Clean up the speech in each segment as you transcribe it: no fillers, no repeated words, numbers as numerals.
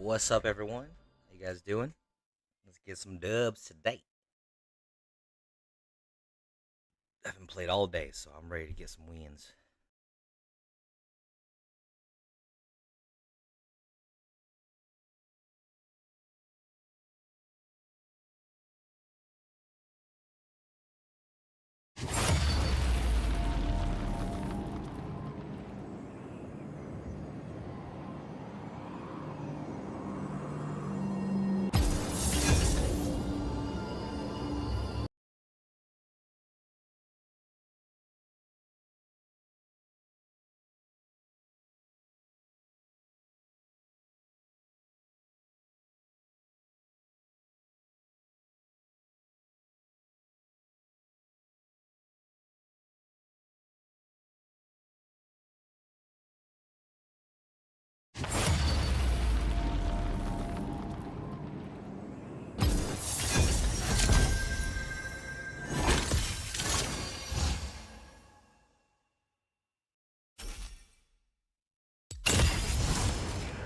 What's up, everyone? How you guys doing? Let's get some dubs today. I haven't played all day, so I'm ready to get some wins.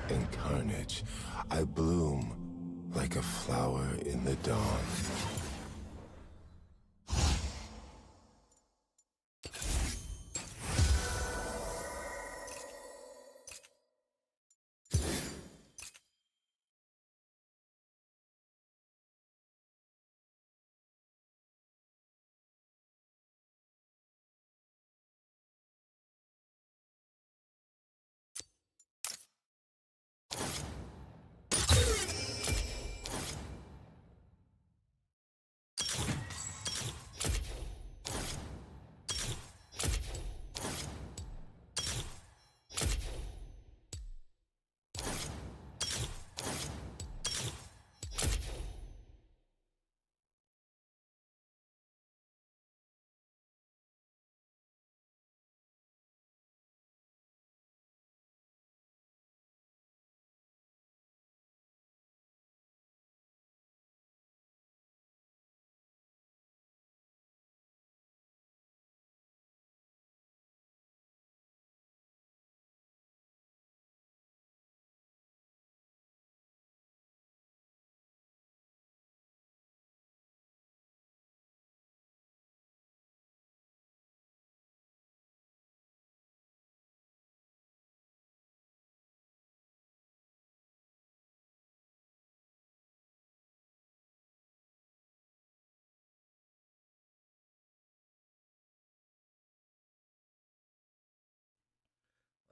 In carnage, I bloom like a flower in the dawn.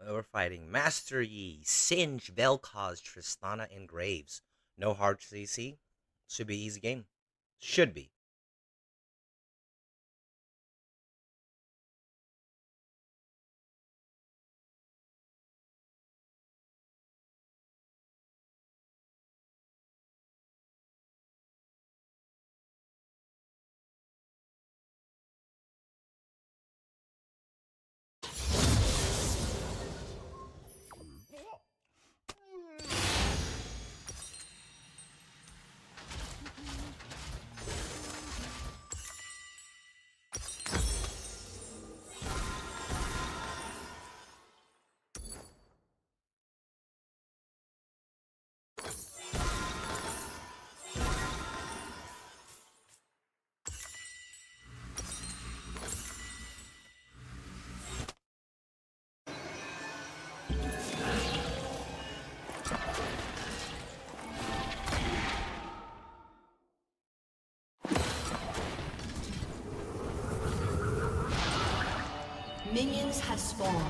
We're fighting Master Yi, Singe, Vel'Koz, Tristana, and Graves. No hard CC. Should be easy game. Should be. Minions have spawned.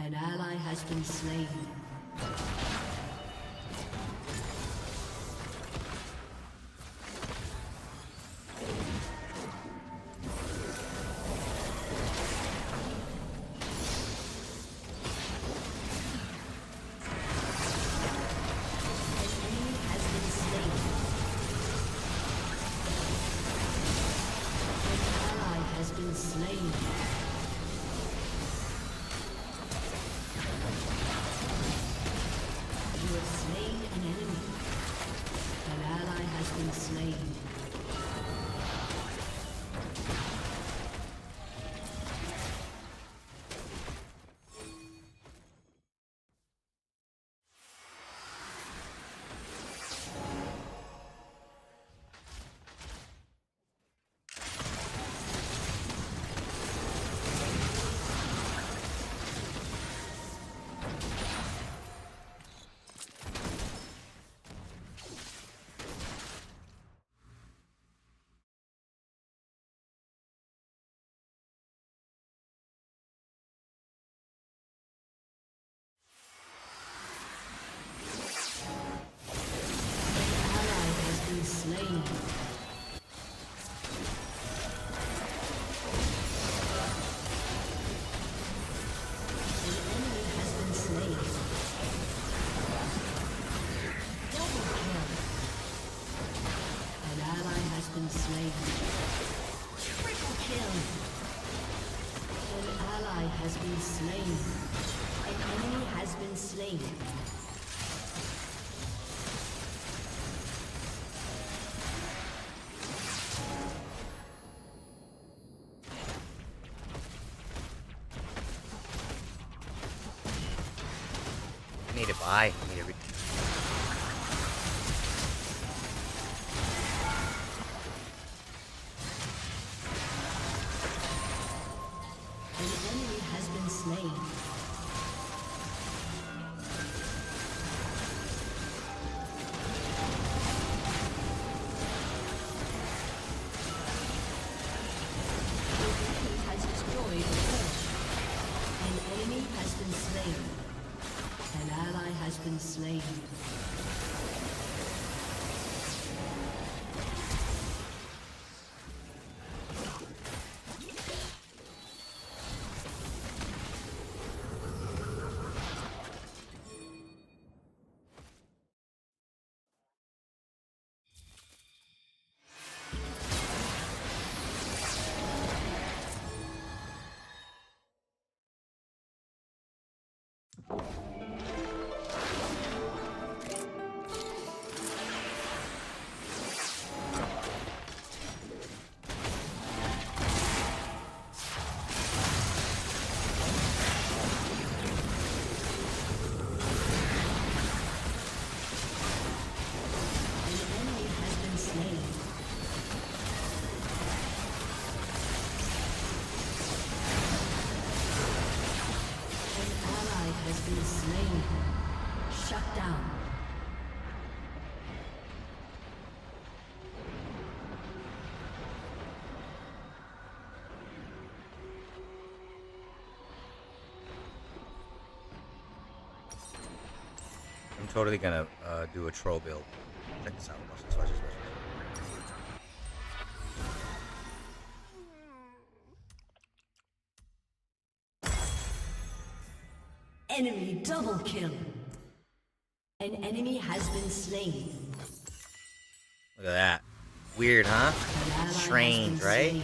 An ally has been slain. Slain. Need to buy. Need to An enemy has been slain. Slain. I'm totally gonna do a troll build. Check this out. Watch this, watch this, watch this. Enemy double kill. An enemy has been slain. Look at that. Weird, huh? Strange, right? Slain.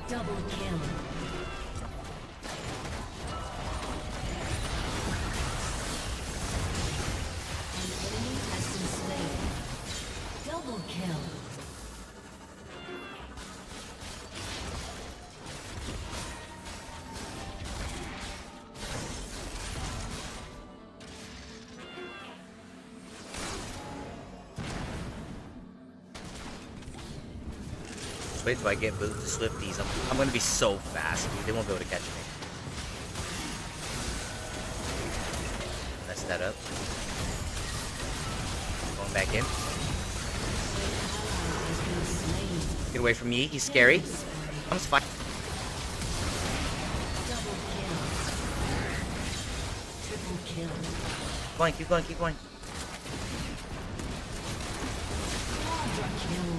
Double kill. An enemy has been slain. Double kill. Wait till I get moved to Swifties. I'm gonna be so fast, dude. They won't be able to catch me. Mess that up. Going back in. Has been slain. Get away from me. He's scary. Comes fight. Double kill. Triple kill. Keep going, keep going, keep going. Quadra kill.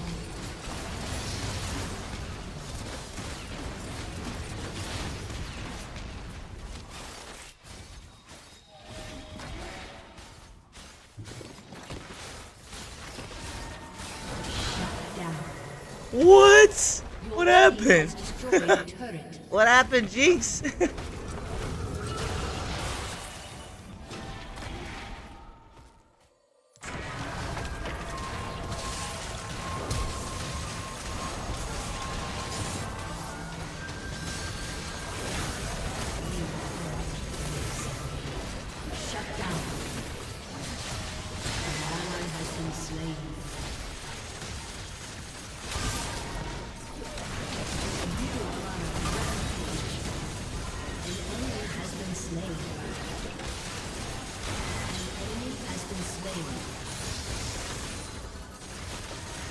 Shut down. What? Your What team happened? has destroyed a turret. What happened, Jinx? Shut down. An ally has been slain. You are rampage. An enemy has been slain. An enemy has been slain.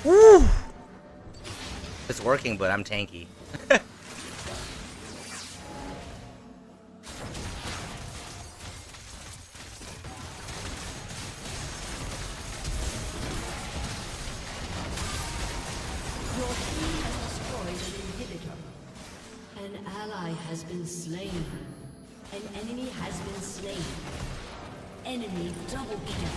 Woo! It's working, but I'm tanky. Your team has destroyed an inhibitor. An ally has been slain. An enemy has been slain. Enemy double kill.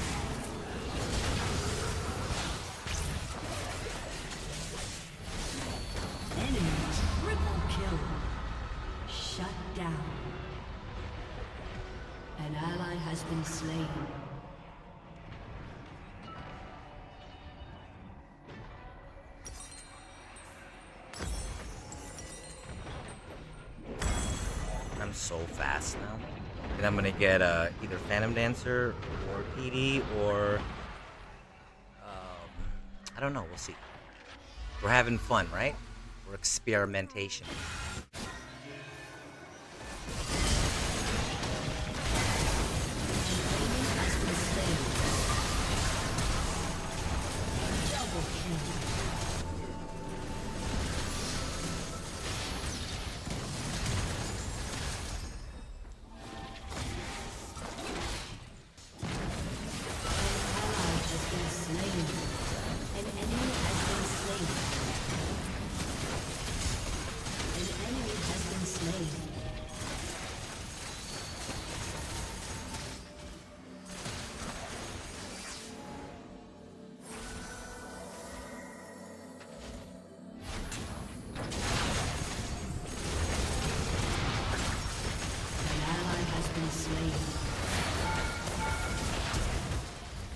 Enemy triple kill. Shut down. An ally has been slain. I'm so fast now. And I'm gonna get either Phantom Dancer or PD or I don't know. We'll see. We're having fun, right? We're experimentation. Enemy has been slain. Double kill. Ally has been slain. An enemy has been slain. An enemy has been slain. An ally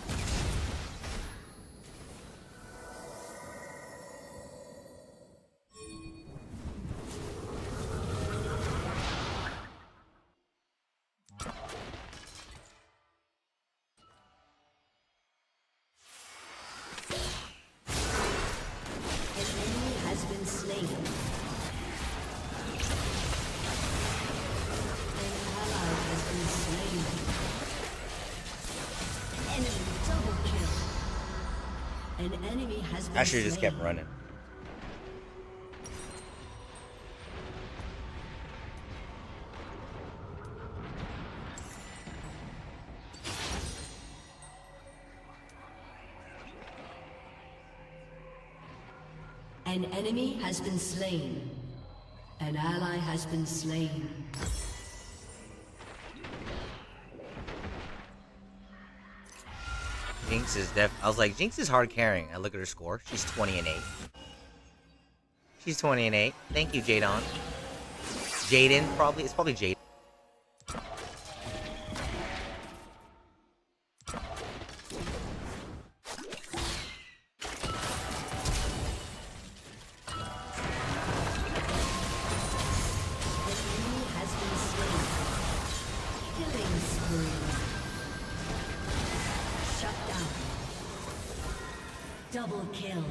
has been slain. An enemy has been slain. An ally has been slain. Enemy double kill. An enemy has been I should have just slain. kept running. An enemy has been slain. An ally has been slain. Jinx is I was like, Jinx is hard carrying. I look at her score. She's 20-8. She's 20-8. Thank you, Jadon. Jaden, probably. It's probably Jaden. An enemy has been slain. Killing spree. Shut down. Double kill.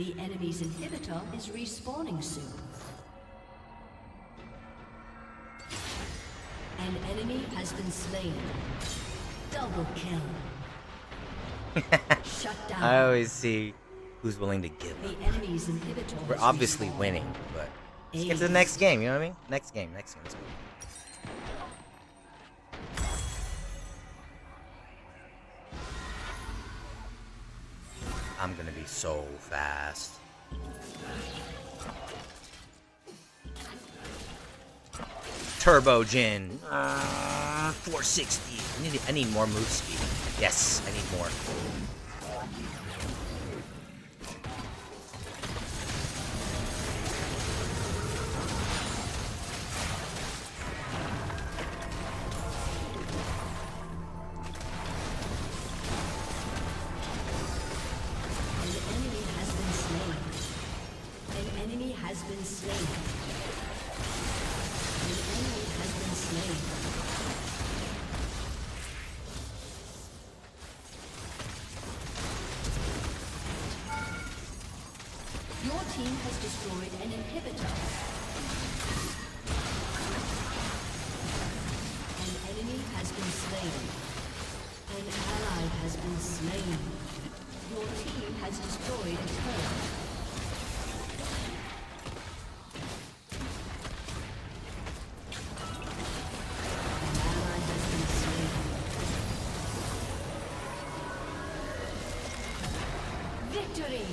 The enemy's inhibitor is respawning soon. An enemy has been slain. Double kill. Shut down. I always see who's willing to give The up. enemy's inhibitor We're is obviously respawned. winning, but let's get to the next game, you know what I mean? Next game, let's go. I'm gonna be so fast. Turbo Jin. 460. I need more move speed. Yes, I need more. Your team has destroyed an inhibitor. An enemy has been slain. An ally has been slain. Your team has destroyed a turret. An ally has been slain. Victory!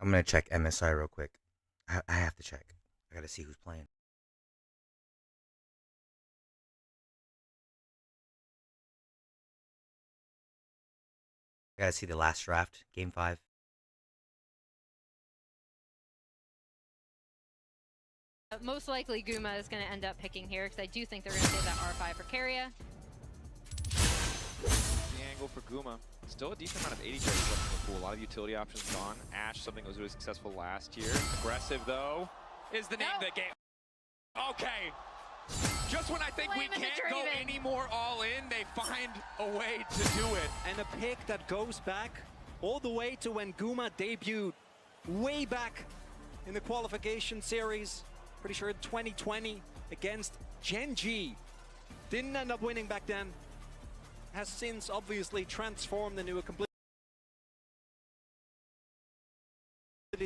I'm gonna check MSI real quick. I have to check. I gotta see who's playing. I gotta see the last draft, game 5. Most likely Guma is going to end up picking here because I do think they're going to save that R5 for Carrier. The angle for Guma. Still a decent amount of 80 carries left in the pool. A lot of utility options gone. Ash, something that was really successful last year. Aggressive, though, is the name of the game. Okay. Just when I think we can't go any more all in, they find a way to do it. And a pick that goes back all the way to when Guma debuted way back in the qualification series. Pretty sure in 2020 against Genji. Didn't end up winning back then. Has since obviously transformed into a completely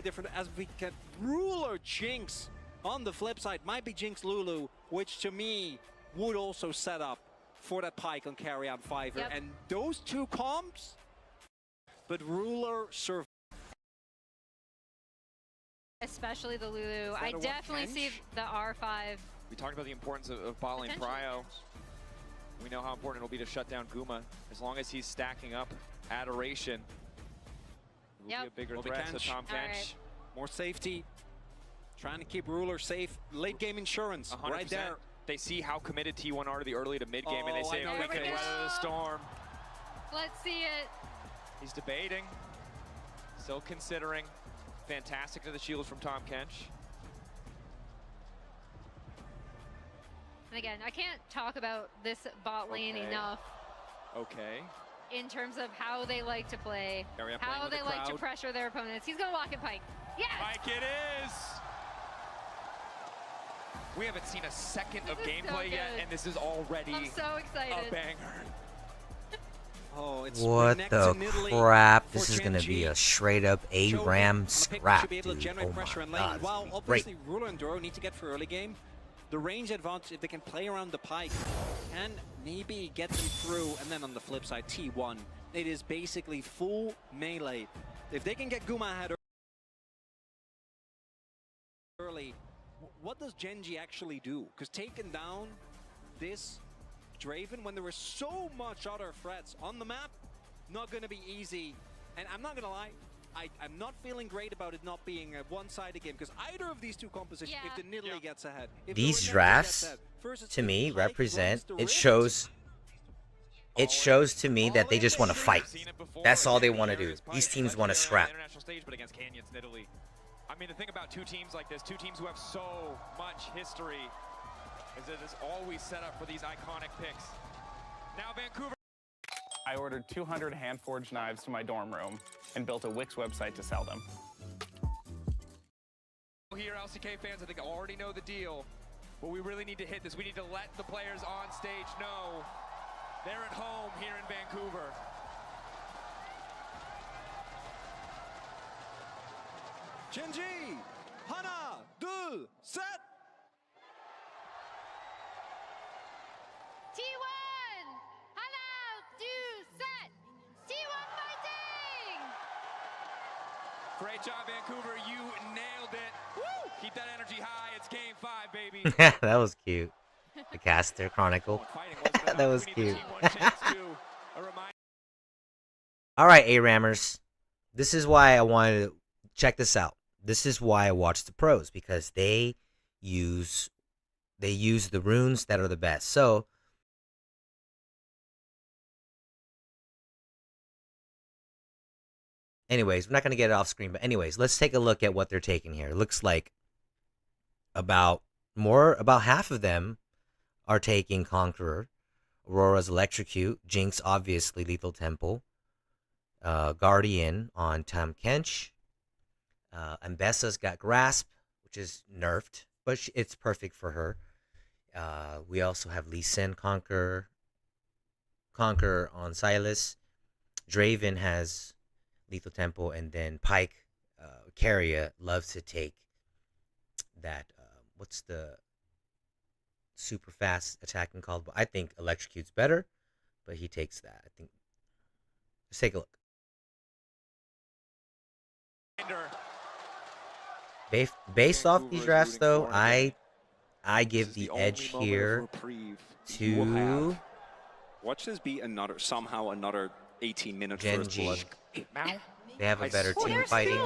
different, as we get Ruler Jinx on the flip side. Might be Jinx Lulu, which to me would also set up for that pike on carry on Fiverr. Yep. And those two comps, but Ruler survived. Especially the Lulu. I a definitely see Kench? the R5. We talked about the importance of bot lane Potentially prio. We know how important it'll be to shut down Guma. As long as he's stacking up Adoration, it will be a bigger Will be threat to Kench. Tom All Kench. right. More safety. Trying to keep Ruler safe. Late game insurance 100%. right there. They see how committed T1 are to the early to mid game, and they Oh, say I know if we the can case. weather the storm. Let's see it. He's debating. Still considering. Fantastic to the shields from Tom Kench. And again, I can't talk about this bot lane Okay. enough Okay. in terms of how they like to play, Carrier playing how with they the like to crowd. pressure their opponents. He's going to walk in Pike. Yes! Like it is! We haven't seen a second of This is so gameplay yet, good. and this is already I'm so a excited. banger. Oh, it's What neck the to Nidalee crap? for This is gonna be Gen a G. straight up Choking ARAM on a pick that scrap, should be able to dude. generate Oh pressure my in lane. god, While this is gonna be great. obviously Ruler and Duro need to get for early game, the range advantage, if they can play around the pike, can maybe get them through. And then on the flip side, T1, it is basically full melee. If they can get Guma ahead early, what does Genji actually do? Because taking down this Draven when there were so much other threats on the map, not going to be easy. And I'm not going to lie, I'm not feeling great about it not being a one-sided game, because either of these two compositions, if the Nidalee gets ahead, if These the Renekton drafts, gets ahead, versus to the me, Pike represent, versus the it Rift, shows It shows to me that they just want to fight. That's all they want to do. These teams want to scrap. But against Canyons in Italy. I mean, the thing about two teams like this, two teams who have so much history, is that it's always set up for these iconic picks. Now Vancouver. I ordered 200 hand-forged knives to my dorm room and built a Wix website to sell them. Here, LCK fans, I think already know the deal, but we really need to hit this. We need to let the players on stage know they're at home here in Vancouver. Genji, Hana, Dul, set. T1! Hello! Do set! T1 fighting! Great job, Vancouver. You nailed it. Woo! Keep that energy high. It's game 5, baby. That was cute. The Caster Chronicle. That was cute. All right, ARAMers. This is why I wanted to check this out. This is why I watch the pros, because they use the runes that are the best. So anyways, we're not going to get it off screen, but anyways, let's take a look at what they're taking here. It looks like about half of them are taking Conqueror, Aurora's Electrocute, Jinx obviously Lethal Temple, Guardian on Tam Kench, Ambessa's got Grasp, which is nerfed, but it's perfect for her. We also have Lee Sin Conquer on Silas. Draven has Lethal Temple, and then Pike, Carrier loves to take that. What's the super fast attacking called? I think Electrocute's better, but he takes that. I think. Let's take a look. Based off these drafts, though, I give the edge here to Watch this be somehow another 18-minute first Genji. blood. They have a better team fighting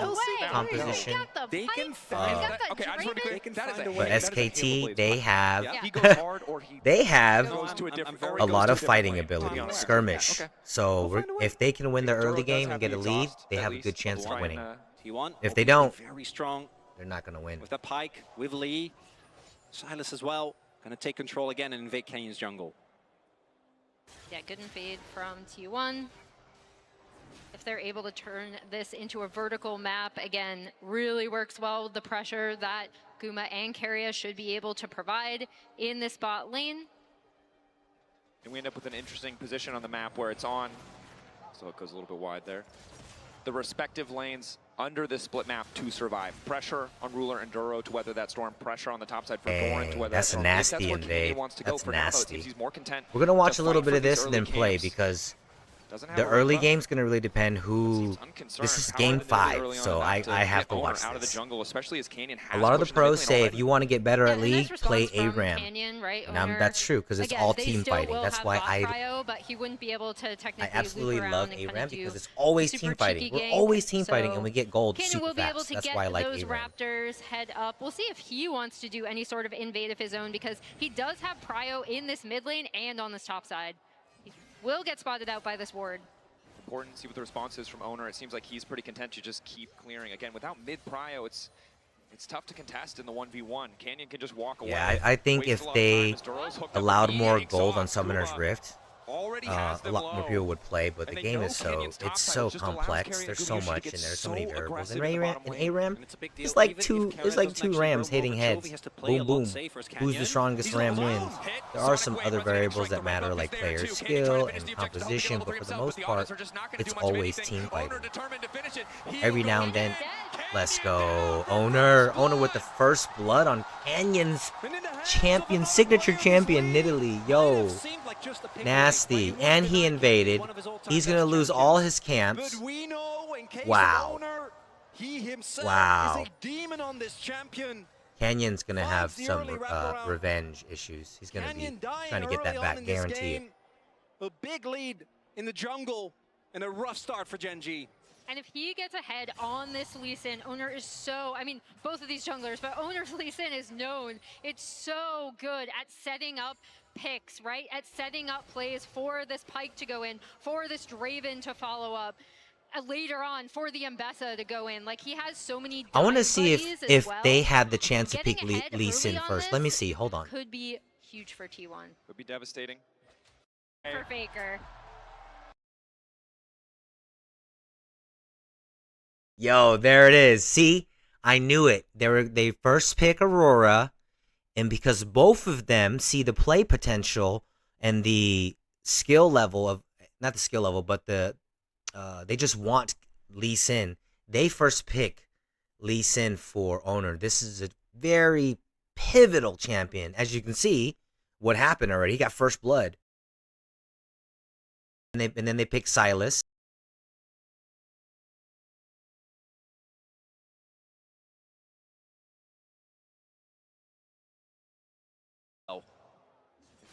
composition. They can find that. Okay, I just want to be clear. That is a But SKT, they have He goes hard or he they have goes to a different a lot of fighting lane. ability, Yeah, okay. skirmish. Okay. So if they can win their Duro early does game have and get the a lead, exhaust, they at have a least, good chance but of winning. T1. If they don't, Very strong they're not gonna win. with the Pike, with Lee. Silas as well. Gonna take control again and invade Canyon's jungle. Yeah, good invade from T1. If they're able to turn this into a vertical map, again, really works well with the pressure that Guma and Keria should be able to provide in this bot lane. And we end up with an interesting position on the map where it's on, so it goes a little bit wide there. The respective lanes under this split map to survive. Pressure on Ruler and Duro to weather that storm. Pressure on the top side for Doran to weather that's that storm. nasty That's where invade. Canadian wants to go That's for now, though. It nasty. seems he's more content We're gonna watch to a little fight bit for of this these and then early play games. because Doesn't have the a early robust- game's gonna really depend who. Seems unconcerned. This is How game are they gonna do 5, early on so enough to I have get to Owner watch out of the this. jungle, especially as Canyon A has lot of the pushed in lane pros say if already. you want to get better Yeah, at and nice League, play response from ARAM. Canyon, right? And Owner, that's true because it's again, all they team still fighting. will That's have why bot I cryo, but he wouldn't be able to technically absolutely loop around love and kinda ARAM do because it's always super team fighting. cheeky We're gank. always team fighting and So we get gold Canyon super will be able fast. to That's get why I like those ARAM. Raptors head up. We'll see if he wants to do any sort of invade of his own because he does have prio in this mid lane and on this top side. He will get spotted out by this ward. Important to see what the response is from Owner. It seems like he's pretty content to just keep clearing. Again, without mid-prio, it's tough to contest in the 1v1. Canyon can just walk away. Yeah, I think waste if a lot of they time as Duro's hooked up allowed with more the gold on exhaust. Summoner's Guma Rift, already a has them lot more low. people would play, but And the they game know is so Canyon's top it's side so just allows complex. Carry There's and so Guma to much get and there's so many so variables. aggressive And in the ARAM, bottom and lane. ARAM, And it's a big deal. it's like Even if two. Carrier It's like doesn't two actually Rams burn hitting over Chovy, heads. he has to play a Boom, lot boom. safer as Who's Canyon. the strongest He's Ram on his wins? own. Hit. There are Sonic some Wave other resonating variables strike. that The matter, Red like Buff is there player too. Canyon trying skill to finish and the objective, composition, help but the for the themselves, most but the part, others are just not gonna it's do much of always anything. team Owner fighting. determined to finish it. He Every will now go and then, again. let's Canyon go. down for Owner first with the blood. first blood on Canyon's And in the hands champion, of a signature Warriors champion, lead. Nidalee. Might Yo, have seemed like just a pick nasty. away, but And he wouldn't invaded. one of his all-time He's gonna best lose champions. all his But camps. we know in case Wow. of Owner, he himself Wow. is a demon on this champion. Canyon's gonna have Finds the some early wraparound. revenge issues. He's gonna be Canyon dying trying to get that early on back, in this guarantee it. game. A big lead in the jungle and a rough start for Genji. And if he gets ahead on this Lee Sin, Owner is so, I mean, both of these junglers, but Owner's Lee Sin is known. It's so good at setting up picks, right, at setting up plays for this Pike to go in, for this Draven to follow up, later on for the Mbessa to go in. Like, he has so many I want to dive see buddies as if well. they had the chance to Getting pick ahead Lee early Sin on first. Let me this see. Hold on. could be huge for T1. Would be devastating. For Faker. Yo, there it is. See, I knew it. They first pick Aurora, and because both of them see the play potential and the skill level of, not the skill level, but they just want Lee Sin. They first pick Lee Sin for owner. This is a very pivotal champion. As you can see, what happened already. He got first blood. And then they pick Silas.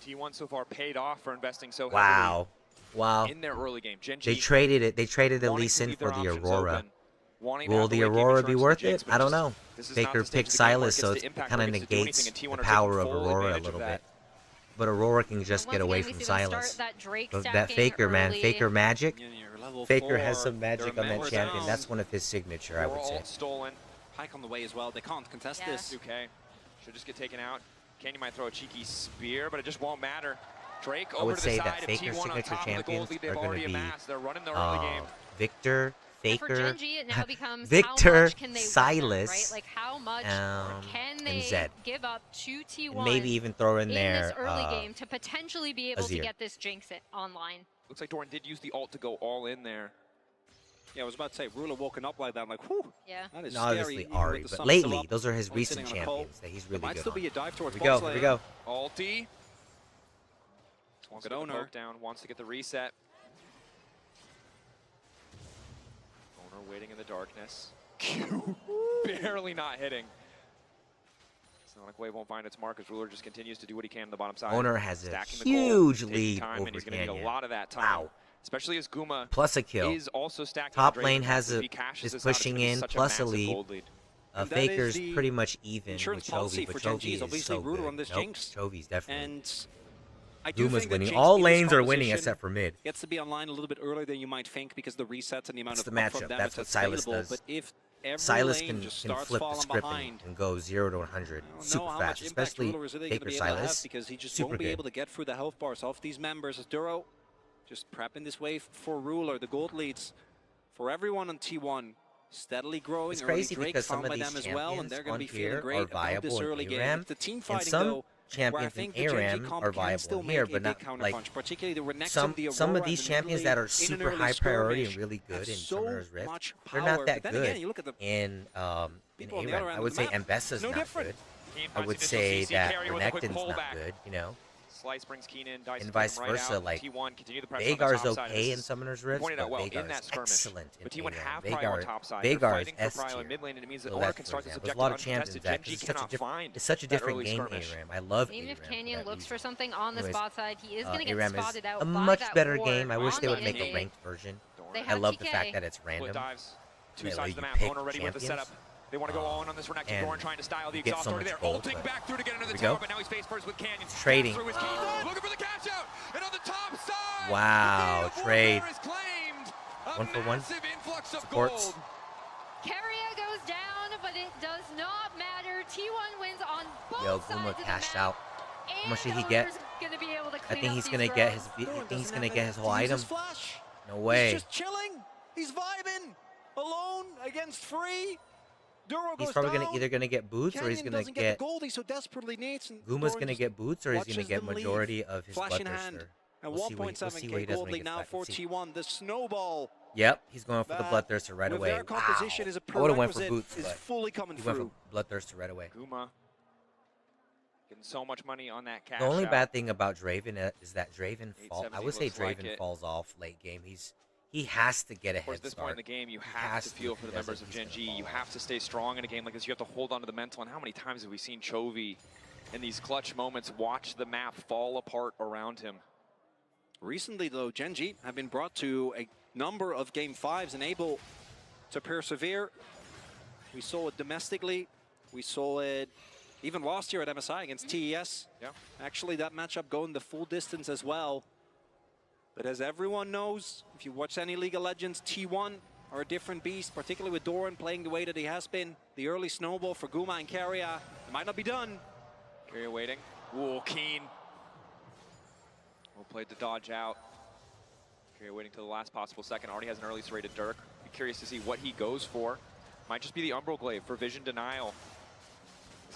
T1 so far paid off for investing so Wow. Wow. heavily in their early game. Gen They G traded it. They traded the wanting Lee to Sin leave for their the options Aurora. open, wanting to Will have the late game Aurora be insurance worth to Jinx, it? but I don't just- know. this is Faker not the stage picked of the game where Silas, it so gets it to impact kind where of it gets to do negates anything, and T1 the are taking power of full Aurora a advantage little of bit. that. But Aurora can just Once get away again, we from see them start Silas. that Drake That stacking Faker, man. early. Faker magic. Yeah, you're level Faker has 4. some magic They're on that immense champion. down. That's one of his signature, I Four would say. ult stolen. Pike on the way as well. They can't contest Yeah. this. Okay. Should just get taken out. Canyon might throw a cheeky spear, but it just won't matter. Drake I over would to say the that side of Faker's T1 on signature top of the gold champions lead are they've going to already be amassed. They're running the early game. Victor, And for Faker, Gen G, it now becomes Victor, how much can they Silas, run, right? Like, how much can and they Zed. give up to T1 and maybe even throw in in there this early game to potentially be able to Azir. get this Jinx online? Looks like Doran did use the ult to go all in there. Yeah, I was about to say, Ruler walking up like that. I'm like, whew. Yeah. That is No, scary. obviously even Ari, with the but sun still lately up, those are his only recent sitting on a call. champions that he's There really might good still on. be a dive towards Here we go. bot Here we lane. go. Ulti. Wants to Good get the owner. poke down. Wants to get the reset. Owner waiting in the darkness. Q barely not hitting. Sonic Wave won't find its mark as Ruler just continues to do what he can on the bottom side. Owner has a Stacking the huge gold, taking lead time, over and he's going to need Canyon. a lot of that time. Wow. Especially as Guma Plus a kill. is also stacking Top the lane Draven. has If a- he cashes is this out, it's pushing gonna be in, such plus a massive lead. gold lead. And that is Faker's the pretty much even insurance with policy Chovy, but for Gen G Chovy is is obviously so Ruler good. on this Nope, Jinx. Chovy's definitely. And I do Guma's think that winning. Jinx All in this lanes are winning composition except for mid. gets to be online a little bit earlier than you might think because the resets and the amount It's of the upfront matchup. damage That's what Silas available. does. But if every Silas lane can just starts flip the falling script behind, and go 0 to 100 I don't super know how fast, much impact especially Ruler is really going to Faker be able to have Silas. because he just Super won't be good. able to get through the health bars off these members. As Duro just prepping this wave for Ruler. The gold leads for everyone on T1 steadily growing. It's Early crazy Drake because some found of by these them as well, and champions they're going on to be feeling here great are about this viable early in game. ARAM, It's the team and fighting some though, where I champions think in the Gen G ARAM comp are can still viable here, make a but big not counterpunch, like particularly the next some of the some Aurora of these and the champions Italy that are in an super early high priority and skirmish really have good in so Summoner's Rift. much They're power. not that But then good again, you look at the in people on the other ARAM. end I of would the say map, Mbessa's no not different. good. Keen I finds would initial say CC that carry with a quick Renekton's not pullback. good, you know. Slice brings Keen in, Dice And put vice him right versa, out. like, T1 continue the pressure on Vagar's the top side. okay This in is- Summoner's you Rift, pointed out but well in Vagar's that skirmish. excellent in But T1 ARAM. have prior on top side. They're Vagar's fighting for S prior tier. in mid lane, and it means that The Owner left, can for start this example. There's a objective lot of champions uncontested. that Gen because G it's such a cannot different, find it's such a that different early game. skirmish. ARAM. I love Even if ARAM for Canyon that looks for reason. something on the Anyways, spot side, he is going to get ARAM is spotted out a by much that better ward game. I wish on they the would make a enemy. ranked version. They I have love the TK. fact that it's Split random. dives. Two They sides let of the you map. pick Owner ready with the champions. setup. They want to go all in on this Renekton. and Doran trying to style the you get exhaust so already much there. gold, Ulting but back through to get into the here we go. tower, but now he's face first with Canyon. It's trading. Through his key. Looking for the cash out. And on the top side. Wow, the trade. Warrior is claimed. A 1-for-1. massive influx of Supports. gold. Carrier goes down, but it does not matter. T1 wins on both Yo, sides Guma of the cashed map. out. How much did he get? Gonna be able to I clean think up he's these gonna get rows. his. I Doran think he's doesn't gonna have get it his to whole use item. his flash. No way. He's just chilling. He's vibing. Alone against free. Duro He's goes probably down. gonna either gonna get boots or he's Canyon gonna doesn't get get. the gold he so desperately needs. And Guma's Doran gonna just get boots or he's gonna watches get them leave. majority of his Flash in bloodthirster. hand. And We'll see what he 1.7k does gold when he lead gets now back. for Let's see. T1. The snowball Yep, he's going for the that bloodthirster right with away. their composition Wow. is a I would have went for prerequisite boots, is but fully coming he went through. for bloodthirster right away. Guma getting so much money on that cash The only out. bad thing about Draven is that Draven fall. I 817 would say looks like Draven it. falls off late game. He has to get a Of course, head at this point in start. the game, you He have has to to. feel If for he the members doesn't, of he's Gen gonna G. fall You off. have to stay strong in a game like this. You have to hold on to the mental. And how many times have we seen Chovy in these clutch moments watch the map fall apart around him? Recently, though, Gen G have been brought to a number of Game 5s and able to persevere. We saw it domestically. We saw it even last year at MSI against TES. Yeah. Actually, that matchup going the full distance as well. But as everyone knows, if you watch any League of Legends, T1 are a different beast, particularly with Doran playing the way that he has been. The early snowball for Guma and Keria, it might not be done. Keria waiting. Ooh, Keen. Well played to dodge out. Keria waiting till the last possible second. Already has an early serrated Dirk. Be curious to see what he goes for. Might just be the Umbral Glaive for vision denial.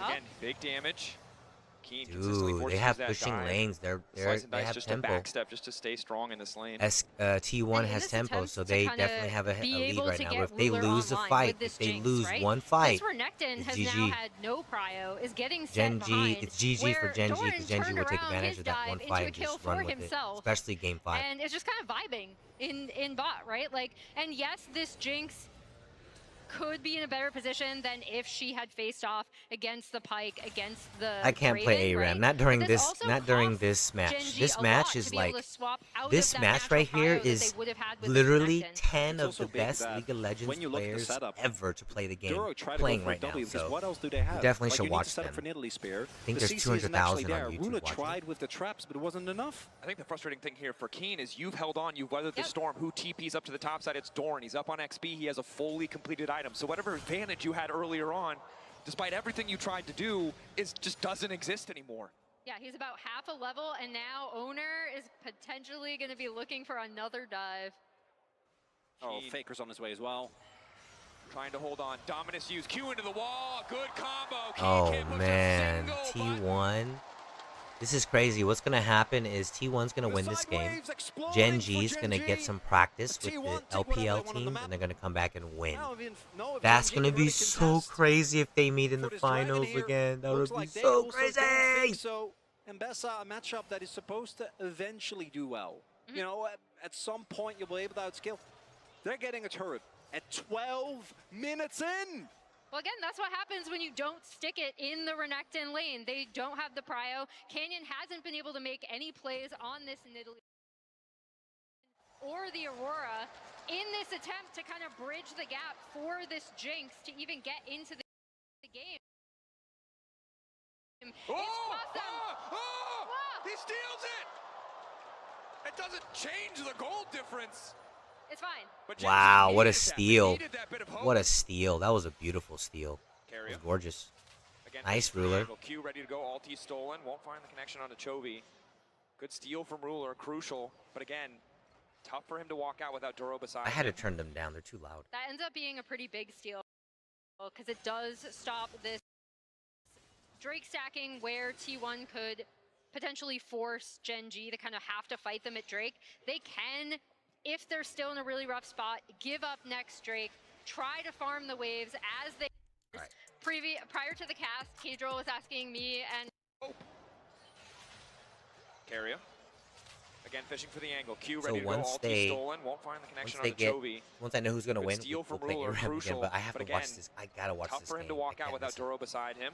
Again, big damage. Keen consistently Dude, forces they have that pushing dive. lanes. Slice and They dice have just tempo. to backstep, just to stay strong in this lane. T1 And in has this tempo, attempt so to they kinda definitely have a be lead able right to now. get But if they Ruler lose a online fight, with this if they Jinx, lose right? one fight, This Renekton it's has now GG. had no prio, is getting set Genji, behind. it's GG for where Genji Doran because Genji turned will take around advantage his of that dive one into fight a and kill just run for with it, himself. especially game 5. And it's just kind of vibing in bot, right? Like, and yes, this Jinx could be in a better position than if she had faced off against the Pyke, against the I can't Draven, play ARAM. right? Not during But this. also Not during costs this match. Genji This a match lot is to be like. able to swap out This of that match natural right here prio that is they would have had with literally this Renekton. 10 It's of also the big best that League of Legends when you look at the players setup, ever to play the game Duro tried to go playing for a right now. W because So what else do they have? definitely Like, should you need watch to set up them. for Nidalee Spear. I think The there's CC isn't actually 200,000 on there. YouTube Runa watching. tried with the traps, but it wasn't enough. I think the frustrating thing here for Keen is you've held on, you've weathered the Yep. storm. Who TP's up to the top side? It's Dorn. He's up on XP. He has a fully completed item. So whatever advantage you had earlier on, despite everything you tried to do, just doesn't exist anymore. Yeah, he's about half a level, and now Owner is potentially going to be looking for another dive. Oh, Keen Faker's on his way as well. trying to hold on. Dominus used Q into the wall. Good combo. Keen Oh can't push a man, single button. T1. This is crazy. What's gonna happen is T1's gonna win this game. Genji's gonna get some practice with the LPL teams, and they're gonna come back and win. That's gonna be so crazy if they meet in the finals again. That would be so crazy. So, Mbessa, a matchup that is supposed to eventually do well. You know, at some point you'll be able to outskill. They're getting a turret at 12 minutes in. Well, again, that's what happens when you don't stick it in the Renekton lane. They don't have the prio. Canyon hasn't been able to make any plays on this Nidalee or the Aurora in this attempt to kind of bridge the gap for this Jinx to even get into the game. It's cost them. He steals it! It doesn't change the goal difference. It's fine. But Genji Wow, what a needed that. They steal. needed that bit of hope. What a steal. That was a beautiful steal. It Keria. was gorgeous. Again, Nice, free Ruler. angle. Q ready to go. Ulti stolen. Won't find the connection onto Chovy. Good steal from Ruler. Crucial. But again, tough for him to walk out without Duro beside I had to him. turn them down. They're too loud. That ends up being a pretty big steal because it does stop this Drake stacking where T1 could potentially force Genji to kind of have to fight them at Drake. They can, if they're still in a really rough spot, give up next Drake, try to farm the waves as they... Right. Prior to the cast, Kadril was asking me and... Keria. Again, fishing for the angle. Q So ready to go. once Ulti they- stolen. Won't find the connection Once they onto get, Chovy. once I know who's gonna Good win, steal we'll from play Ruler, ARAM again. crucial, But I have but to watch again, this. I gotta watch Tough this for game. him to I walk can't out without miss it. Duro beside him.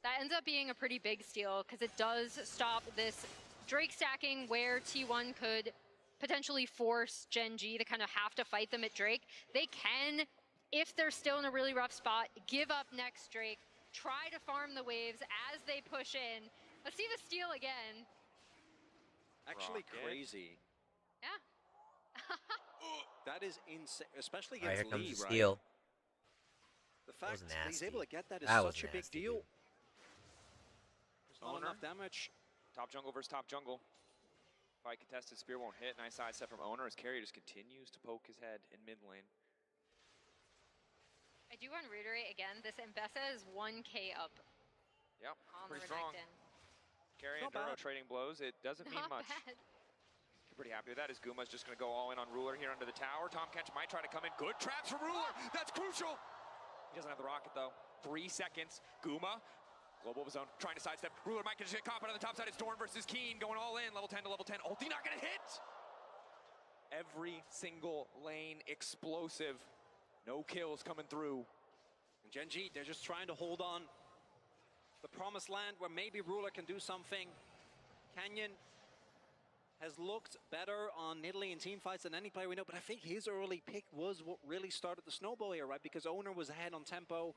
That ends up being a pretty big steal because it does stop this Drake stacking where T1 could potentially force Genji to kind of have to fight them at Drake. They can, if they're still in a really rough spot, give up next Drake, try to farm the waves as they push in. Let's see the steal again. Actually Rocket. crazy. Yeah. That is insane, especially All right, here against comes Lee, the right? steal. The fact was that he's nasty. able to get that is That was such a big nasty, deal. dude. There's not Owner. enough damage. Top jungle versus top jungle. Fight contested. Spear won't hit. Nice side step from Owner as Keria just continues to poke his head in mid lane. I do want to reiterate again, this Mbessa is 1k up Yep, on pretty the strong. Renekton. Keria and Not Duro bad. trading blows. It doesn't mean Not much. bad. Pretty happy with that as Guma's just going to go all in on Ruler here under the tower. Tom Kench might try to come in. Good traps from Ruler. That's crucial. He doesn't have the rocket, though. 3 seconds. Guma, global of his own, trying to sidestep. Ruler might just get caught, but on the top side, it's Dorn versus Keen going all in. Level 10 to level 10. Ulti not going to hit. Every single lane explosive. No kills coming through. And Genji, they're just trying to hold on. The promised land where maybe Ruler can do something. Canyon has looked better on Nidalee in team fights than any player we know, but I think his early pick was what really started the snowball here, right? Because Owner was ahead on tempo.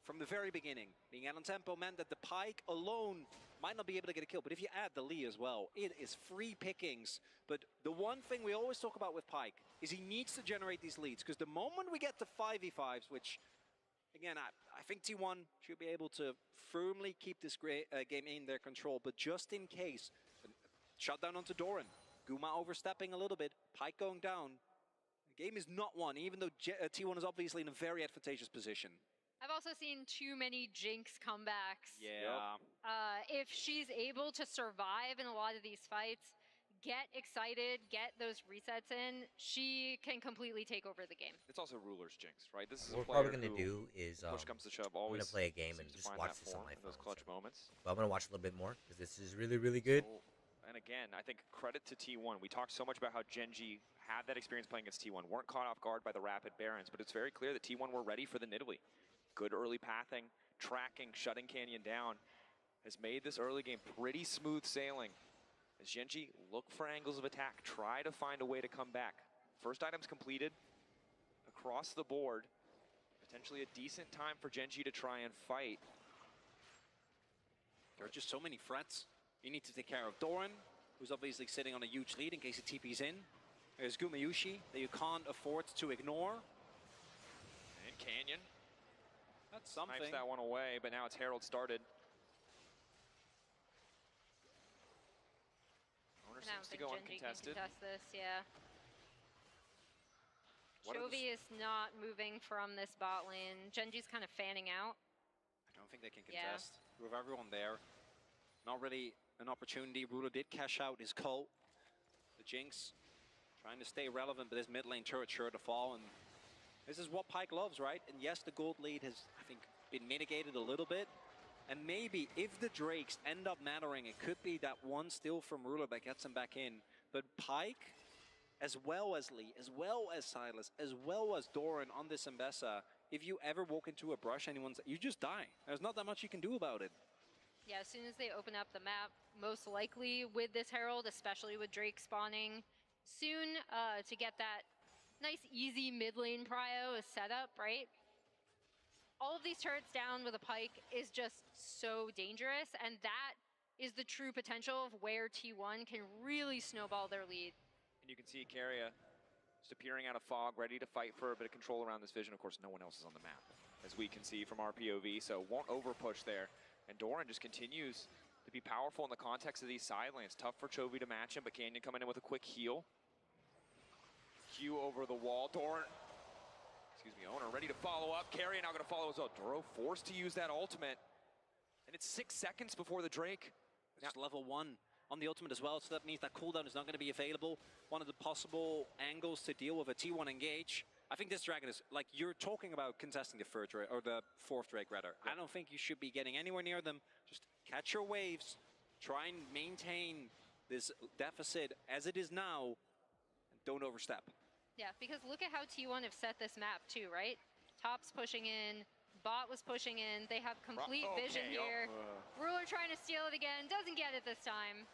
from the very beginning. Being out on tempo meant that the Pyke alone might not be able to get a kill, but if you add the Lee as well, it is free pickings. But the one thing we always talk about with Pyke is he needs to generate these leads, because the moment we get to 5v5s, which, again, I think T1 should be able to firmly keep this game in their control, but just in case, shutdown onto Doran, Guma overstepping a little bit, Pyke going down, the game is not won, even though T1 is obviously in a very advantageous position. I've also seen too many Jinx comebacks. Yeah. If she's able to survive in a lot of these fights, get excited, get those resets in, she can completely take over the game. It's also Ruler's Jinx, right? This is What a we're player probably going to who, do is push comes to shove, I'm going always to play a game and seems to just find watch that this on form my in those phone. clutch So. moments. But I'm going to watch a little bit more because this is really, really good. So, and again, I think credit to T1. We talked so much about how Genji had that experience playing against T1, weren't caught off guard by the rapid Barons, but it's very clear that T1 were ready for the Nidalee. Good early pathing, tracking, shutting Canyon down, has made this early game pretty smooth sailing. As Genji look for angles of attack, try to find a way to come back. First items completed across the board. Potentially a decent time for Genji to try and fight. There are just so many threats. You need to take care of Doran, who's obviously sitting on a huge lead in case he TP's in. There's Gumayushi that you can't afford to ignore. And Canyon That's snipes something. that one away, but now it's Herald started. Owner And I don't seems to think go Genji can uncontested. contest this, yeah. What are the Chovy is not moving from this bot lane. Genji's kind of fanning out. I don't think they can Yeah. contest with everyone there. Not really an opportunity. Ruler did cash out his cult. The Jinx trying to stay relevant, but this mid lane turret sure to fall. And this is what Pyke loves, right? And yes, the gold lead has, I think, been mitigated a little bit. And maybe if the Drakes end up mattering, it could be that one steal from Ruler that gets him back in. But Pyke, as well as Lee, as well as Silas, as well as Doran on this Mbessa, if you ever walk into a brush, you just die. There's not that much you can do about it. Yeah, as soon as they open up the map, most likely with this Herald, especially with Drake spawning soon, to get that nice, easy mid lane prio is set up, right? All of these turrets down with a Pyke is just so dangerous, and that is the true potential of where T1 can really snowball their lead. And you can see Keria just appearing out of fog, ready to fight for a bit of control around this vision. Of course, no one else is on the map, as we can see from our POV, so won't overpush there. And Doran just continues to be powerful in the context of these side lanes. Tough for Chovy to match him, but Canyon coming in with a quick heal. Q over the wall. Doran, Owner ready to follow up. Keria now going to follow as well. Duro forced to use that ultimate. And it's 6 seconds before the Drake. It's level 1 on the ultimate as well, so that means that cooldown is not going to be available. One of the possible angles to deal with a T1 engage. I think this dragon is, like, you're talking about contesting the third Drake, or the fourth Drake rather. Yeah. I don't think you should be getting anywhere near them. Just catch your waves, try and maintain this deficit as it is now, and don't overstep. Yeah, because look at how T1 have set this map too, right? Top's pushing in, bot was pushing in, they have complete vision here. Ruler trying to steal it again, doesn't get it this time.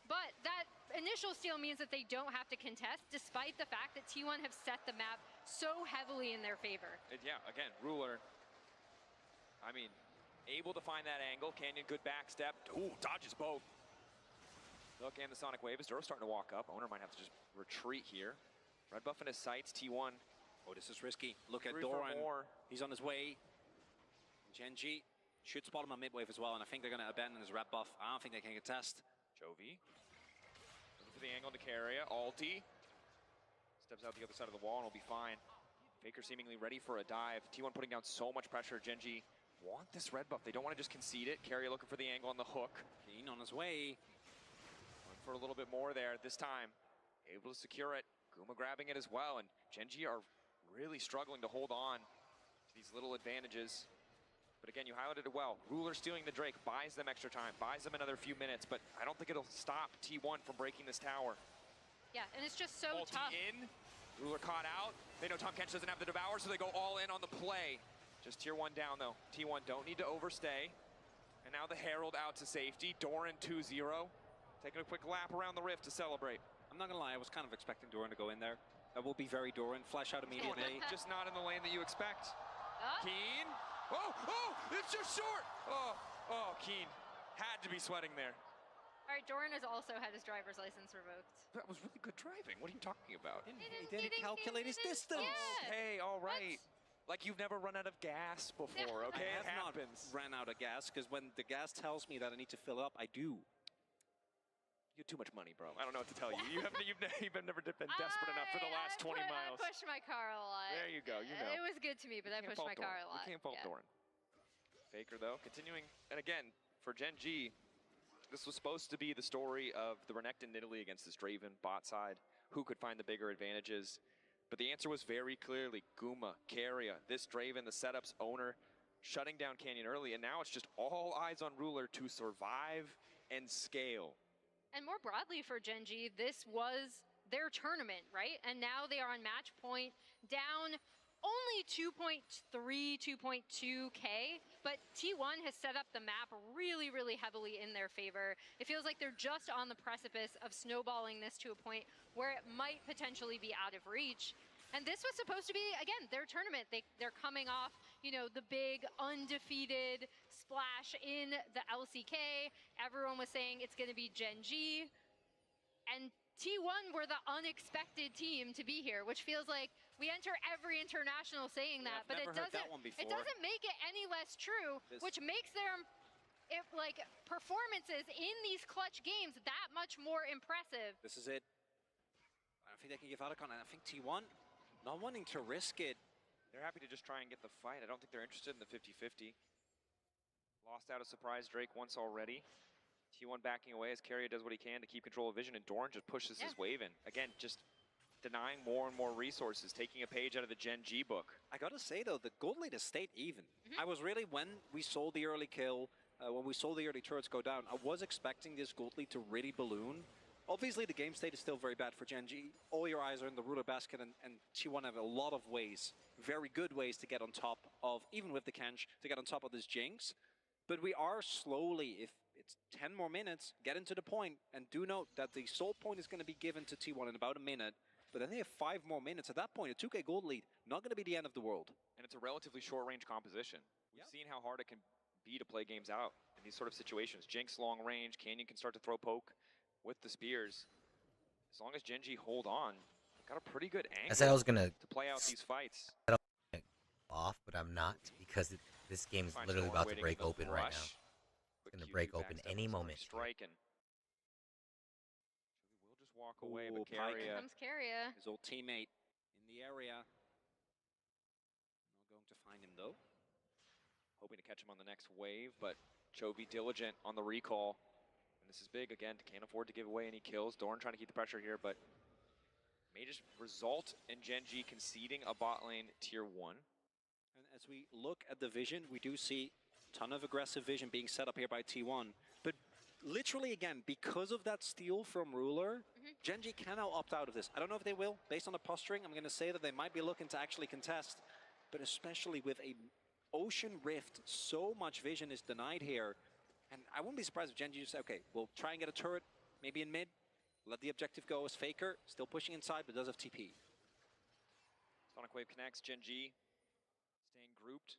But that initial steal means that they don't have to contest, despite the fact that T1 have set the map so heavily in their favor. Yeah, again, Ruler, I mean, able to find that angle. Canyon, good back step. Ooh, dodges both. Look, and the Sonic Wave is Duro starting to walk up. Owner might have to just retreat here. Red buff in his sights, T1. Oh, this is risky. Look at Doran. He's on his way. Genji should spot him on mid-wave as well, and I think they're going to abandon his red buff. I don't think they can contest. Chovy. Looking for the angle to Keria. Alti. Steps out the other side of the wall and will be fine. Faker seemingly ready for a dive. T1 putting down so much pressure. Genji want this red buff. They don't want to just concede it. Keria looking for the angle on the hook. Keen on his way. Going for a little bit more there this time. Able to secure it. Guma grabbing it as well. And Genji are really struggling to hold on to these little advantages. But again, you highlighted it well. Ruler stealing the Drake buys them extra time, buys them another few minutes, but I don't think it'll stop T1 from breaking this tower. Yeah, and it's just so Ulti tough. in, Ruler caught out. They know Tom Kench doesn't have the Devour, so they go all in on the play. Just tier 1 down though. T1 don't need to overstay. And now the Herald out to safety. Doran 2-0. Taking a quick lap around the rift to celebrate. I'm not gonna lie, I was kind of expecting Doran to go in there. That will be very Doran. Flash out immediately. Just not in the lane that you expect. Keen. Oh, it's just short. Oh, Keen had to be sweating there. All right, Doran has also had his driver's license revoked. That was really good driving. What are you talking about? He didn't calculate his distance. Yeah. Hey, all right. Like you've never run out of gas before, okay? I It have not happens. ran out of gas because when the gas tells me that I need to fill up, I do. You have too much money, bro. I don't know what to tell you. You've never been desperate enough for the last 20 miles. I pushed my car a lot. There you go. You know. It was good to me, but I pushed my car a lot. We can't fault Doran. Faker, though, continuing. And again, for Gen G, this was supposed to be the story of the Renekton Nidalee against this Draven bot side. Who could find the bigger advantages? But the answer was very clearly Guma, Keria, this Draven, the setup's owner, shutting down Canyon early. And now it's just all eyes on Ruler to survive and scale. And more broadly for Gen G, this was their tournament, right? And now they are on match point, down only 2.3, 2.2K, but T1 has set up the map really, really heavily in their favor. It feels like they're just on the precipice of snowballing this to a point where it might potentially be out of reach. And this was supposed to be, again, their tournament. They're coming off, you know, the big undefeated splash in the LCK. Everyone was saying it's going to be Gen G. And T1 were the unexpected team to be here, which feels like we enter every international saying that, but it doesn't make it any less true, which makes their performances in these clutch games that much more impressive. This is it. I don't think they can give out a con, and I think T1 not wanting to risk it. They're happy to just try and get the fight. I don't think they're interested in the 50-50. Lost out a surprise Drake once already. T1 backing away as Keria does what he can to keep control of vision, and Doran just pushes his wave in. Again, just denying more and more resources, taking a page out of the Gen G book. I gotta say though, the gold lead has stayed even. I was really, when we saw the early kill, when we saw the early turrets go down, I was expecting this gold lead to really balloon. Obviously the game state is still very bad for Gen G. All your eyes are in the Ruler basket, and T1 have a lot of ways, very good ways to get on top of, even with the Kench, to get on top of this Jinx. But we are slowly, if it's 10 more minutes, getting to the point, and do note that the soul point is going to be given to T1 in about a minute, but then they have 5 more minutes. At that point, a 2K gold lead, not going to be the end of the world. And it's a relatively short-range composition. We've seen how hard it can be to play games out in these sort of situations. Jinx long range, Canyon can start to throw poke with the spears. As long as Gen G hold on, they've got a pretty good angle I said I was gonna to play out these fights. off, but I'm not, because this game is literally about to break open right now. It's gonna break open any moment. Striking. We'll just walk away, Ooh, but Keria. Here comes Keria. His old teammate in the area. Not going to find him though. Hoping to catch him on the next wave, but Chovy diligent on the recall. And this is big again, can't afford to give away any kills. Doran trying to keep the pressure here, but may just result in Gen G conceding a bot lane tier 1. And as we look at the vision, we do see a ton of aggressive vision being set up here by T1. But literally, again, because of that steal from Ruler, Gen G can now opt out of this. I don't know if they will. Based on the posturing, I'm going to say that they might be looking to actually contest. But especially with a Ocean Rift, so much vision is denied here. And I wouldn't be surprised if Gen G just say, okay, we'll try and get a turret, maybe in mid. Let the objective go as Faker, still pushing inside, but does have TP. Sonic Wave connects, Gen G staying grouped,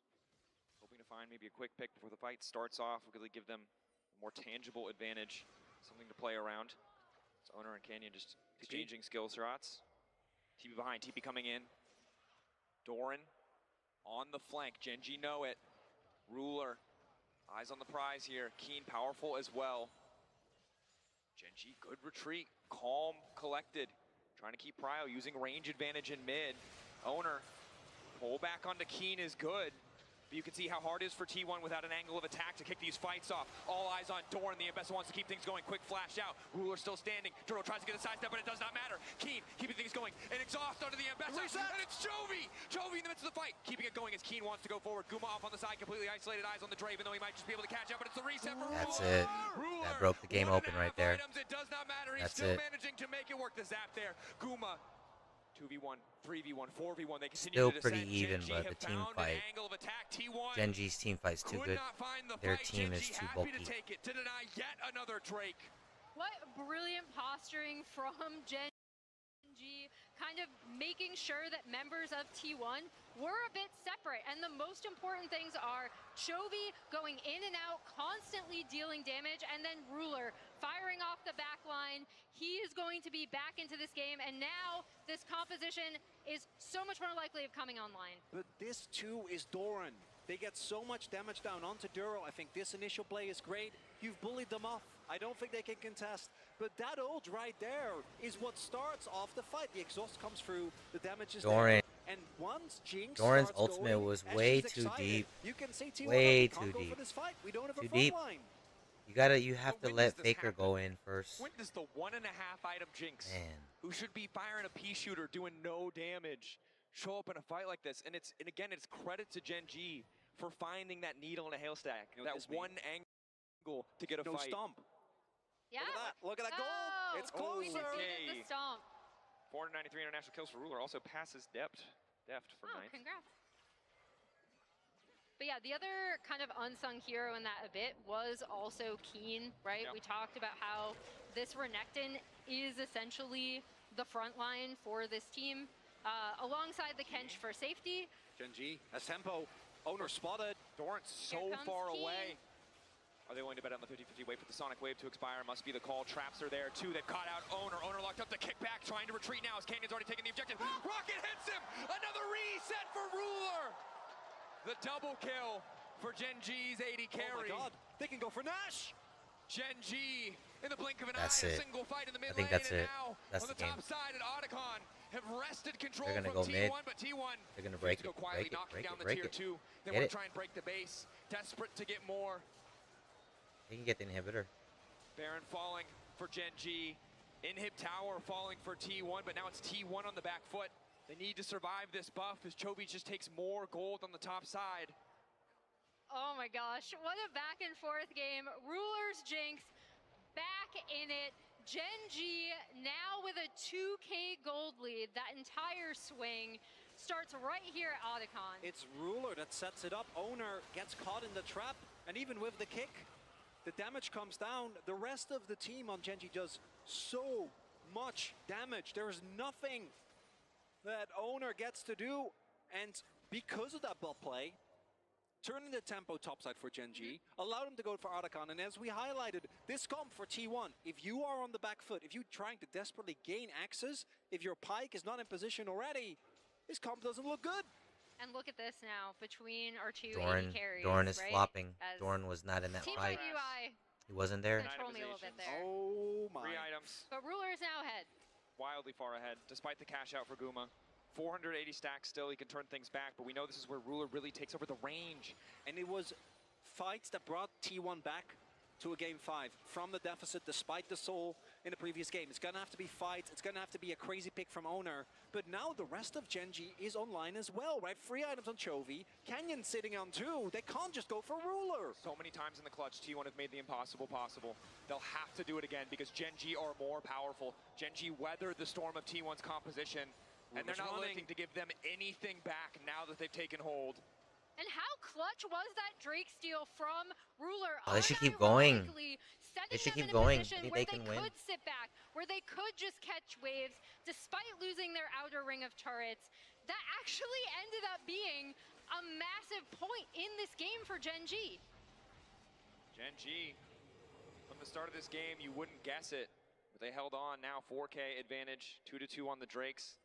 hoping to find maybe a quick pick before the fight starts off. We'll really give them a more tangible advantage, something to play around. It's Owner and Canyon just exchanging skill shots. TP behind, TP coming in. Doran on the flank, Gen G know it. Ruler, eyes on the prize here. Keen, powerful as well. Gen G, good retreat, calm, collected. Trying to keep Prio, using range advantage in mid. Owner, pull back onto Keen is good. But you can see how hard it is for T1 without an angle of attack to kick these fights off. All eyes on Doran, the Ambessa wants to keep things going. Quick flash out, Ruler still standing. Duro tries to get a sidestep, but it does not matter. Keen keeping things going. An exhaust onto the Ambessa, and it's Chovy! Chovy in the midst of the fight, keeping it going as Keen wants to go forward. Guma off on the side, completely isolated, eyes on the Draven, though he might just be able to catch up, but it's the reset for Ruler. That's it. Ruler, That broke the game open right there. Items, it does not matter. He's That's still it. managing to make it work. The zap there. Guma, 2v1, 3v1, 4v1. They continue Still to pretty descend. even, Gen G but the have team found an fight, angle of attack. T1 Gen G's team fight's too could good. not find the Their fight. team Gen is G too happy bulky. to take it, to deny yet another Drake. What brilliant posturing from Gen G. kind of making sure that members of T1 were a bit separate. And the most important things are Chovy going in and out, constantly dealing damage, and then Ruler firing off the back line. He is going to be back into this game, and now this composition is so much more likely of coming online. But this too is Doran. They get so much damage down onto Duro. I think this initial play is great. You've bullied them off. I don't think they can contest. But that ult right there is what starts off the fight. The exhaust comes through, the damage is Doran. there. And once Jinx Doran's starts ultimate going, was and way she's too excited, deep. you can see T1 Way we can't too go deep. for this fight. We don't have a Too front deep. line. You have But to when let does this Faker happen? go in first. When does the 1.5 item Jinx, Man. who should be firing a pea shooter doing no damage, show up in a fight like this? And again, it's credit to Gen G for finding that needle in a haystack, You know what that this means? one angle to get a No fight. stomp. Yeah. Look at that goal. Oh, It's we closer. conceded the Okay. stomp. 493 international kills for Ruler, also passes deft for Oh, ninth. congrats. But yeah, the other kind of unsung hero in that a bit was also Keen, right? Yep. We talked about how this Renekton is essentially the front line for this team, alongside the Kench for safety. Gen G has tempo. Owner spotted. Doran's so Here comes far Keen. away. Are they willing to bet on the 50-50? Wait for the Sonic Wave to expire. Must be the call. Traps are there too. They've caught out Owner. Owner locked up the kickback, trying to retreat now as Canyon's already taken the objective. Rocket hits him! Another reset for Ruler! The double kill for Gen G's AD carry. Oh my god. They can go for Nash. Gen G in the blink of an That's eye, it. a single fight in the mid I think lane, that's and it. now That's on the the game. top side at Otacon have wrested control They're gonna from go T1, mid. but T1 They're gonna needs break to go it, quietly, break it, knocking break down it, the break tier it. 2. They Get want it. to try and break the base, desperate to get more. They can get the inhibitor. Baron falling for Gen G. Inhib Tower falling for T1, but now it's T1 on the back foot. They need to survive this buff as Chovy just takes more gold on the top side. Oh my gosh, what a back and forth game. Rulers Jinx back in it. Gen G now with a 2K gold lead. That entire swing starts right here at Otacon. It's Ruler that sets it up. Owner gets caught in the trap, and even with the kick, the damage comes down. The rest of the team on Gen G does so much damage. There is nothing that Owner gets to do, and because of that buff play, turning the tempo topside for Gen G, allowed him to go for Otacon, and as we highlighted, this comp for T1, if you are on the back foot, if you're trying to desperately gain access, if your pike is not in position already, this comp doesn't look good. And look at this now between our two Doran, AD carries. Doran is right? flopping. As Doran was not in that Team fight. UI He wasn't there. control me a little bit there. Oh my. 3 items, But Ruler is now ahead. wildly far ahead, despite the cash out for Guma. 480 stacks still, he can turn things back, but we know this is where Ruler really takes over the range. And it was fights that brought T1 back to a game 5 from the deficit despite the soul in the previous game. It's gonna have to be fights, it's gonna have to be a crazy pick from Owner, but now the rest of Gen G is online as well, right? 3 items on Chovy, Canyon sitting on 2, they can't just go for Ruler. So many times in the clutch, T1 have made the impossible possible. They'll have to do it again because Gen G are more powerful. Gen G weathered the storm of T1's composition, and they're Ruler's not running. looking to give them anything back now that they've taken hold. And how clutch was that Drake steal from Ruler? Oh, they should keep going. Unironically setting They should them keep in a going. I position think where they can win. could sit back, where they could just catch waves, despite losing their outer ring of turrets. That actually ended up being a massive point in this game for Gen G. Gen G, from the start of this game, you wouldn't guess it, but they held on. Now 4K advantage, 2-2 on the Drakes,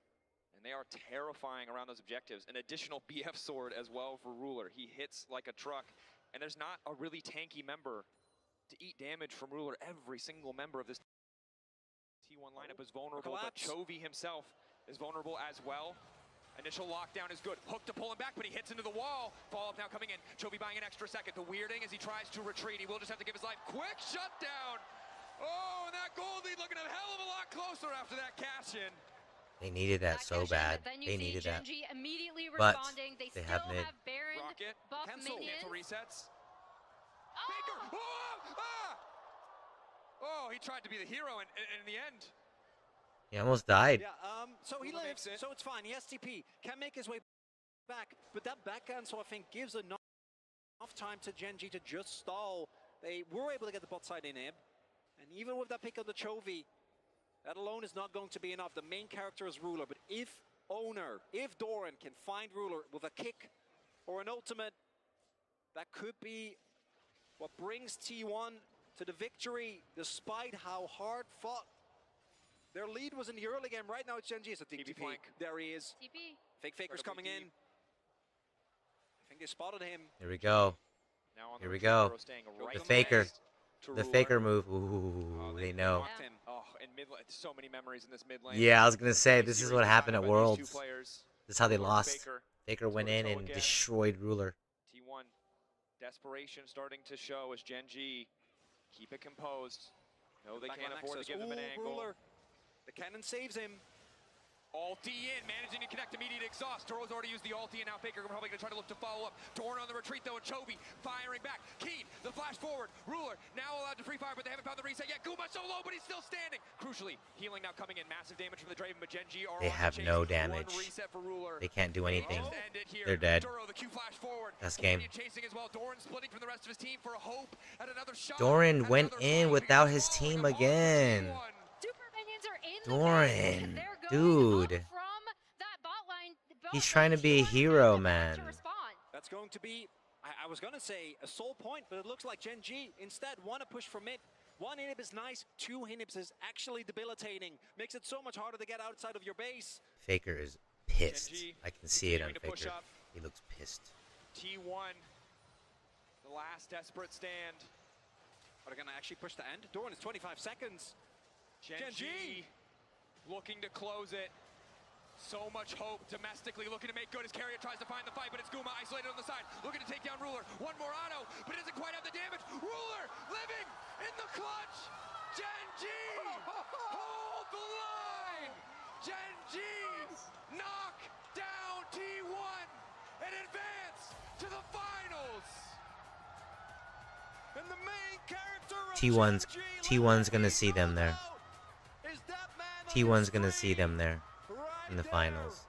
and they are terrifying around those objectives. An additional BF sword as well for Ruler. He hits like a truck, and there's not a really tanky member to eat damage from Ruler. Every single member of this T1 lineup is vulnerable, but Collapse. Chovy himself is vulnerable as well. Initial lockdown is good. Hook to pull him back, but he hits into the wall. Fall up now coming in. Chovy buying an extra second. The weirding as he tries to retreat. He will just have to give his life. Quick shutdown. Oh, and that gold lead looking a hell of a lot closer after that cash in. They needed that so cash in, bad. but then you They see needed Gen that. G immediately But responding. They they still have mid. Baron Rocket. buff Cancel. minions. Cancel resets. Oh! Baker. Oh, ah! Oh, he tried to be the hero, and in the end, He almost died. Yeah, so he Ruler lives, makes it. so it's fine. He has TP, can make his way back, but that back cancel I think gives enough time to Gen G to just stall. They were able to get the bot side in him, and even with that pick of the Chovy, That alone is not going to be enough. The main character is Ruler, but if Doran can find Ruler with a kick or an ultimate, that could be what brings T1 to the victory, despite how hard fought their lead was in the early game. Right now it's Gen G. It's a TP flank. There he is. TP. Fake Faker's coming in. I think they spotted him. Here we go. Now on Here we retreat, go. Burrow staying right The next faker. to The Ruler. faker move. Ooh, they know. Locked him. Oh, in mid lane, so many memories in this mid lane. Yeah, I was gonna say this is Series what happened at decided by these two Worlds. players. This is how they Ruler, lost. Faker. Faker went Toe to in toe and again. destroyed Ruler. T1, desperation starting to show as Gen G keep it composed. No, they Back can't on afford to Nexus. give them an Ooh, angle. Ruler. The cannon saves him. Ulti in, managing to connect immediate exhaust. Toro's already used the ulti, and now Faker probably going to try to look to follow up. Doran on the retreat, though, and Chovy firing back. Keen, the flash forward. Ruler now allowed to free fire, but they haven't found the reset yet. Guma so low, but he's still standing. Crucially, healing now coming in. Massive damage from the Draven, but Gen G are They on have the chase. no One damage. reset for Ruler. They can't do anything. Just end it here. They're dead. Duro, the Q flash forward. That's game. Canyon chasing as well. Doran splitting from the rest of his team for a hope at another shot. Doran At went another in fight. without Because his following team him on for again. T1. Super minions are in Doran, the base. They're going dude. up from that bot line. He's trying to be a hero, man. That's going to be, I was going to say a sole point, but it looks like Gen G instead want to push for mid. One inhib is nice, two inhibs is actually debilitating. Makes it so much harder to get outside of your base. Faker is pissed. Gen G I can see it on continuing to push Faker. up. He looks pissed. T1, the last desperate stand. Are they going to actually push the end? Doran is 25 seconds. Gen G looking to close it. So much hope domestically, looking to make good as Carrier tries to find the fight, but it's Guma isolated on the side, looking to take down Ruler. One more auto, but doesn't quite have the damage. Ruler living in the clutch. Gen G hold the line. Gen G knock down T1 and advance to the finals. And the main character of T1's gonna see them there. T1's gonna see them there in the finals.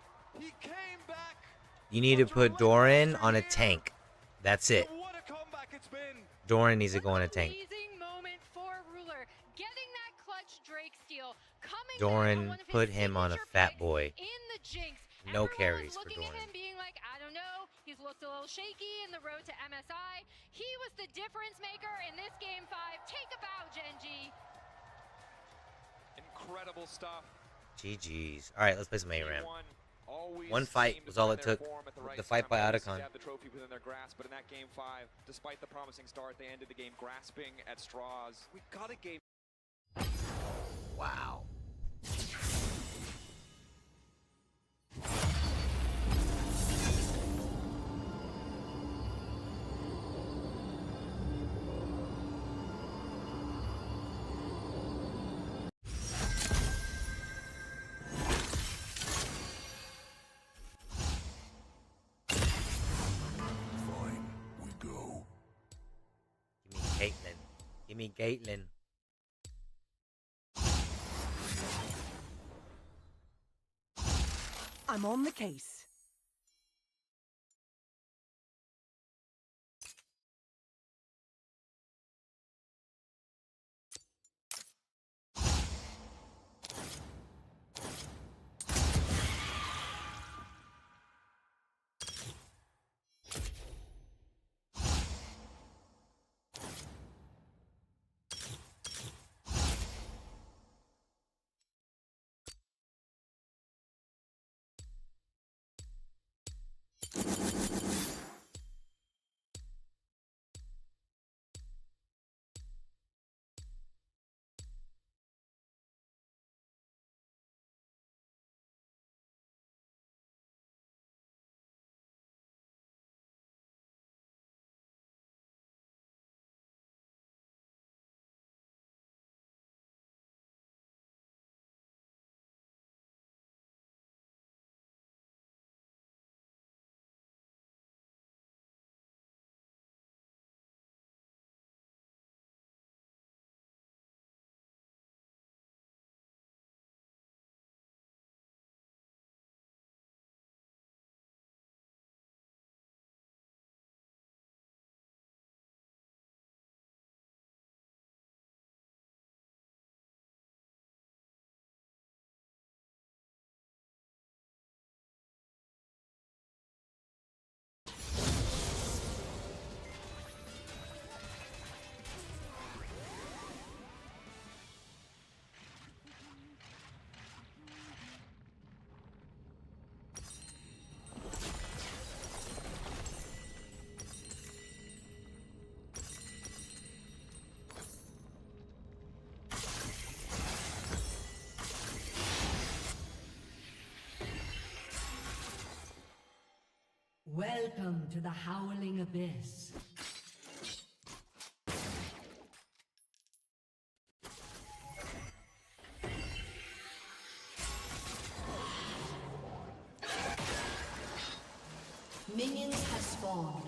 You need to put Doran on a tank. That's it. What a comeback it's been. Doran needs to go on a tank. Amazing moment for Ruler, getting that clutch Drake steal, coming Doran, back on one of his put him on a signature fat picks boy. in the Jinx. No Everyone carries was for looking at Doran. him being like, I don't know, he's looked a little shaky in the road to MSI. He was the difference maker in this game 5. Take a bow, Gen G. Incredible stuff. GG's. All right, let's play some ARAM. T1 always One fight seemed to was all find it their took. form at the right The fight time, by always seemed Otacon. to have the trophy within their grasp, but in that game 5, despite the promising start, they ended the game grasping at straws. We got a game. Wow. Fine, we go. Give me Caitlyn. Give me Caitlyn. I'm on the case. Welcome to the Howling Abyss. Minions have spawned.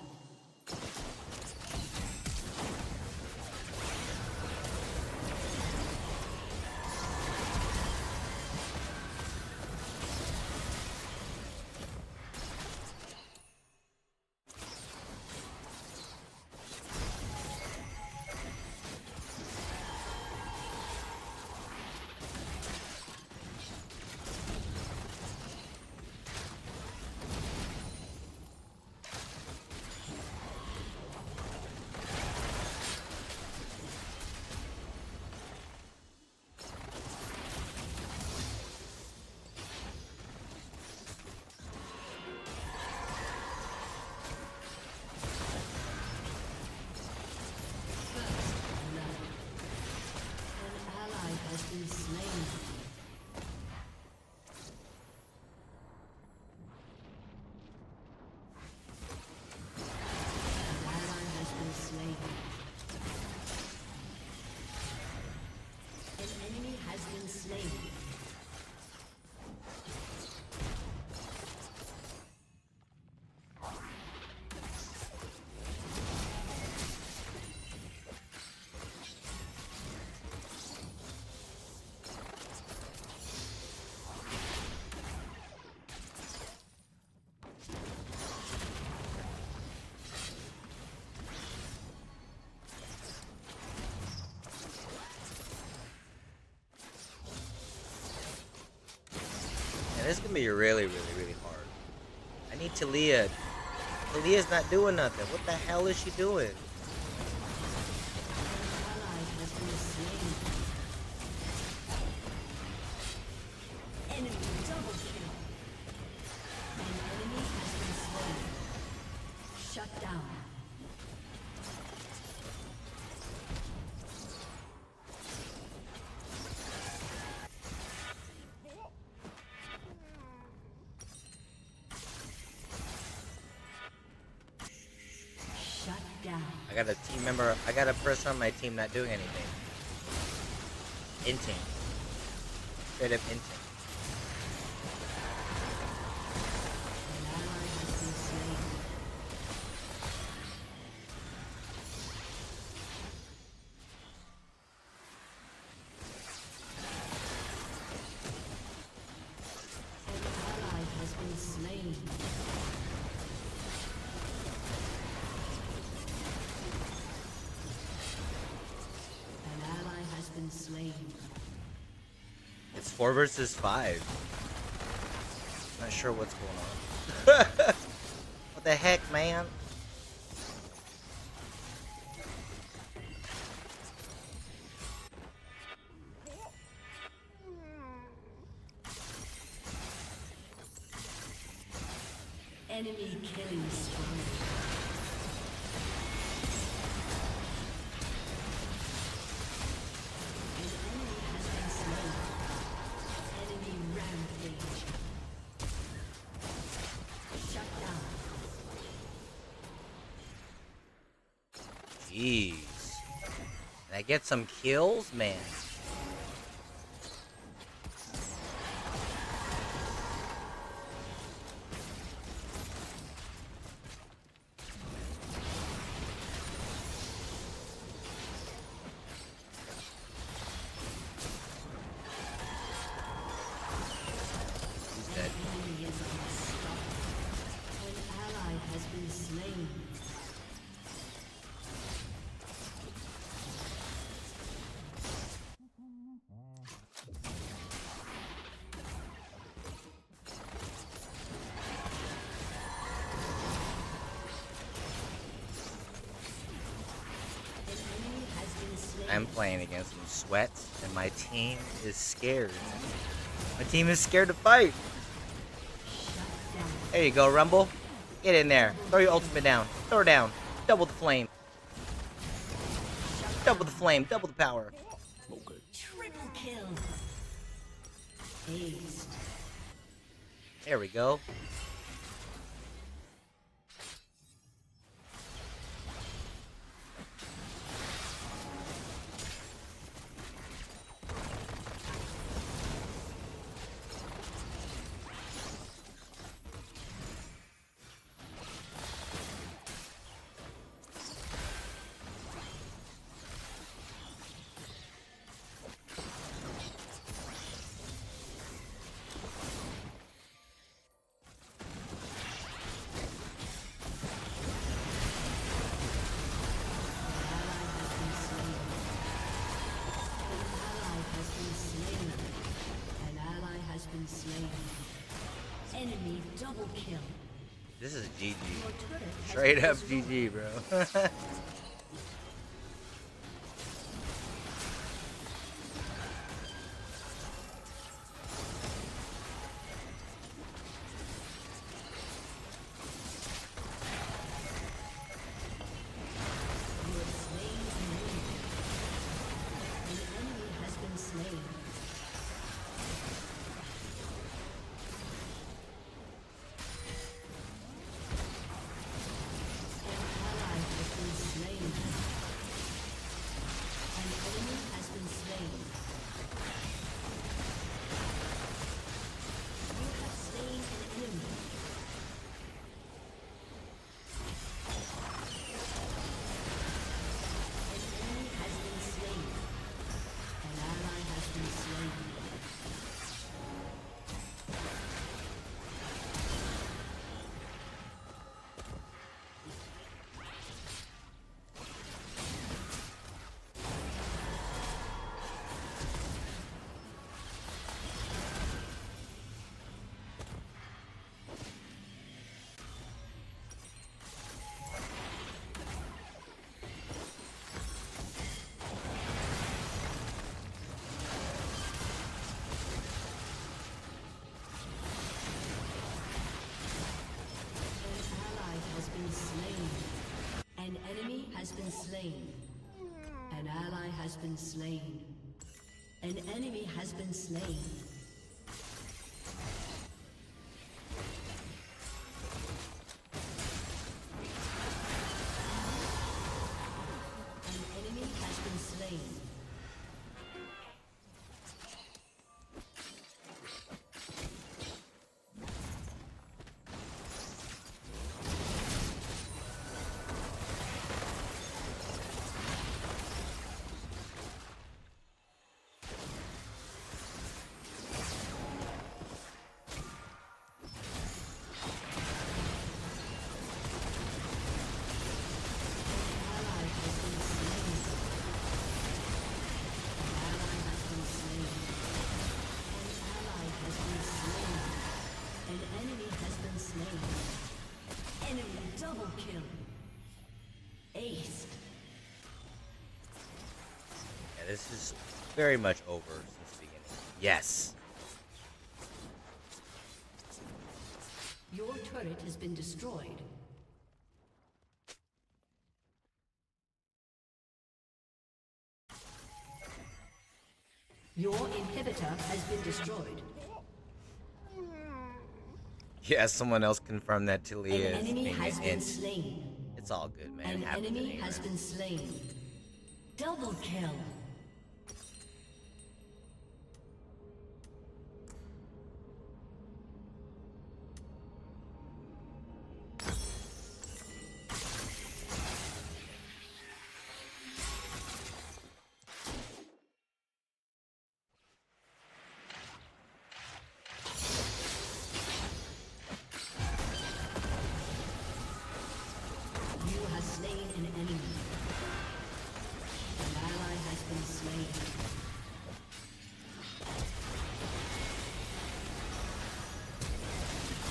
And this is gonna be really, really, really hard. I need Talia. Talia's not doing nothing. What the hell is she doing? I got a team member, I got a person on my team not doing anything. Inting. Straight up inting. It's 4 versus 5. Not sure what's going on. What the heck, man? Enemy killing spree. Jeez. And I get some kills, man. He's dead. An ally has been slain. I'm playing against some sweats, and my team is scared. My team is scared to fight. There you go, Rumble. Get in there. Throw your ultimate down. Throw her down. Double the flame. Double the flame. Double the power. Triple kill. Aced. There we go. double kill. This is GG. Your turret has Straight been up destroyed. GG, bro. You have slain an enemy. An enemy has been slain. An ally has been slain. An enemy has been slain. You have slain an enemy. An enemy has been slain. An ally has been slain. An enemy has been slain. An ally has been slain. An enemy has been slain. An enemy has been slain. Double kill. Ace. Yeah, this is very much over since the beginning. Yes. Your turret has been destroyed. Your inhibitor has been destroyed. Yeah, someone else confirmed that Tilly An is enemy being has an been int. slain. It's all good, man. An It happens enemy in has ARAM. been slain. Double kill. You have slain an enemy. An ally has been slain.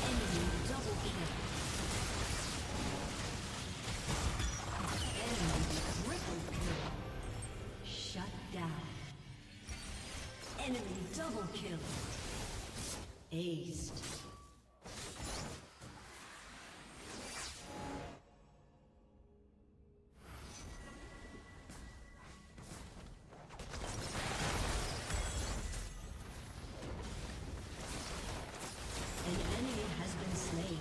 Enemy double kill. Enemy triple kill. Shut down. Enemy double kill. Aced. An enemy has been slain.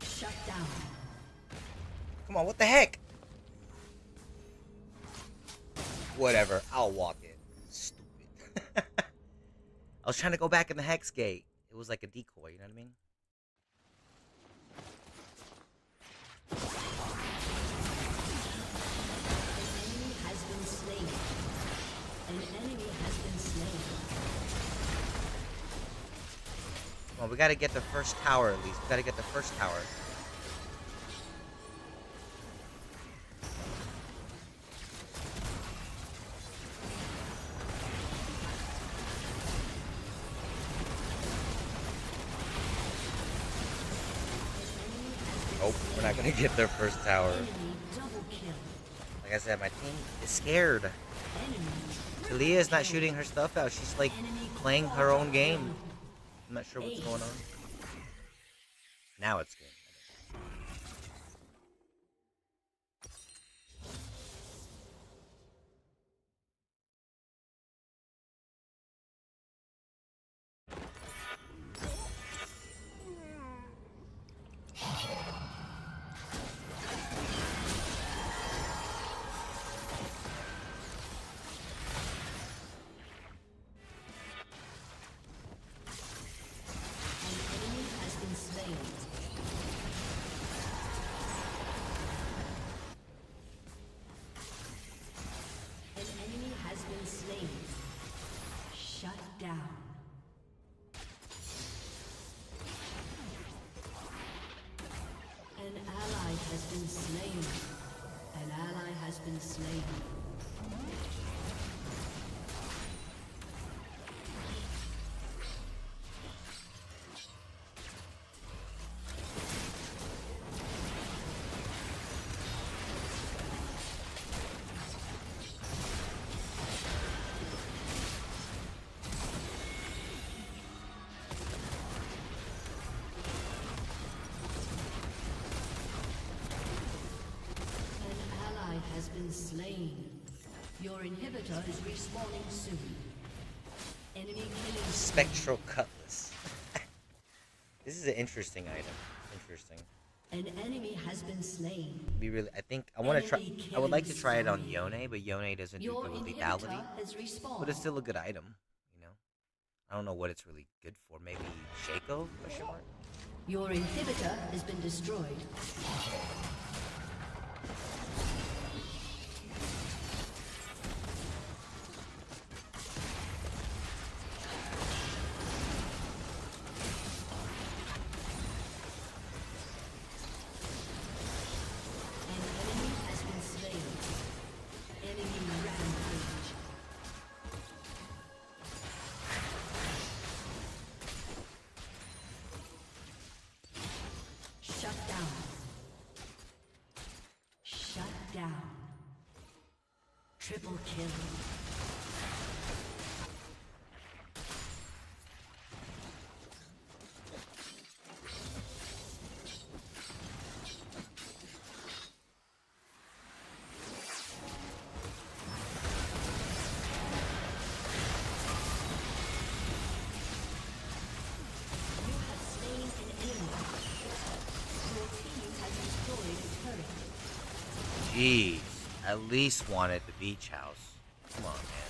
Shut down. Come on, what the heck? Whatever, I'll walk it. Stupid. I was trying to go back in the hex gate. It was like a decoy, you know what I mean? An enemy has been slain. An enemy has been slain. Well, we gotta get the first tower at least. We gotta get the first tower. we're not gonna get their first tower. Enemy double kill. Like I said, my team is scared. Enemy Talia is not shooting her stuff out. She's like playing her own game. I'm not sure what's going on. Now it's good. Slain. Your inhibitor is respawning soon. Enemy killing. Spectral Cutlass. This is an interesting item. Interesting. An enemy has been slain. Be really. I think I want to try. I would like to try it on Yone, but Yone doesn't do Your good with inhibitor lethality. has respawned. But it's still a good item. You know. I don't know what it's really good for. Maybe Shaco? Question mark. Your inhibitor has been destroyed. Triple kill. Jeez. At least wanted the beach house. Come on, man.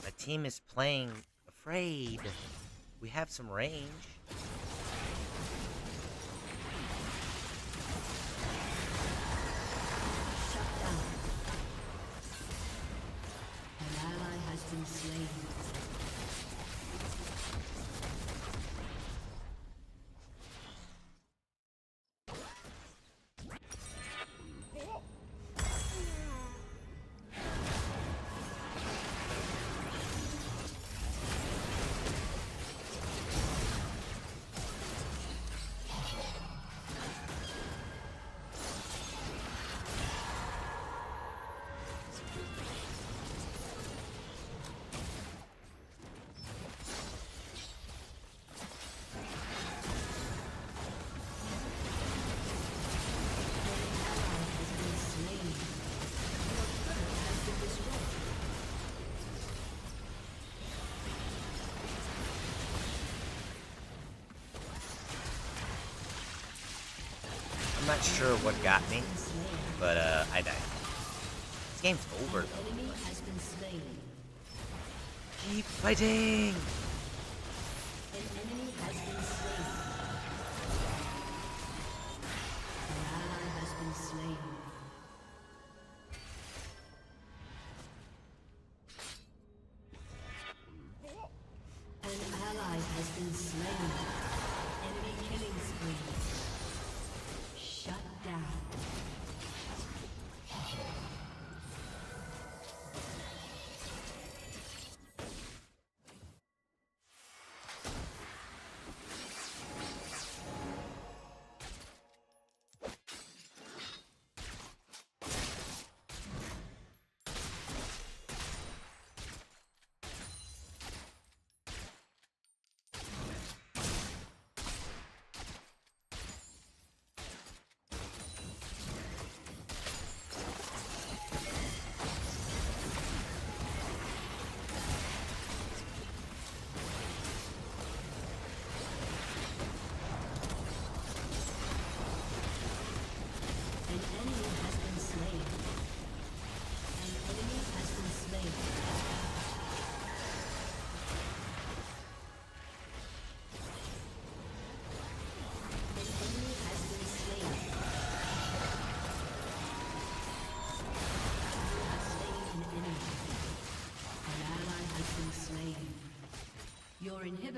My team is playing afraid. We have some range. Shut down. An ally has been slain. I'm not sure what got me, but I died. This game's over though. Enemy has been slain. Keep fighting! An enemy has been slain. An ally has been slain. An ally has been slain. Enemy killing spree. Shut down.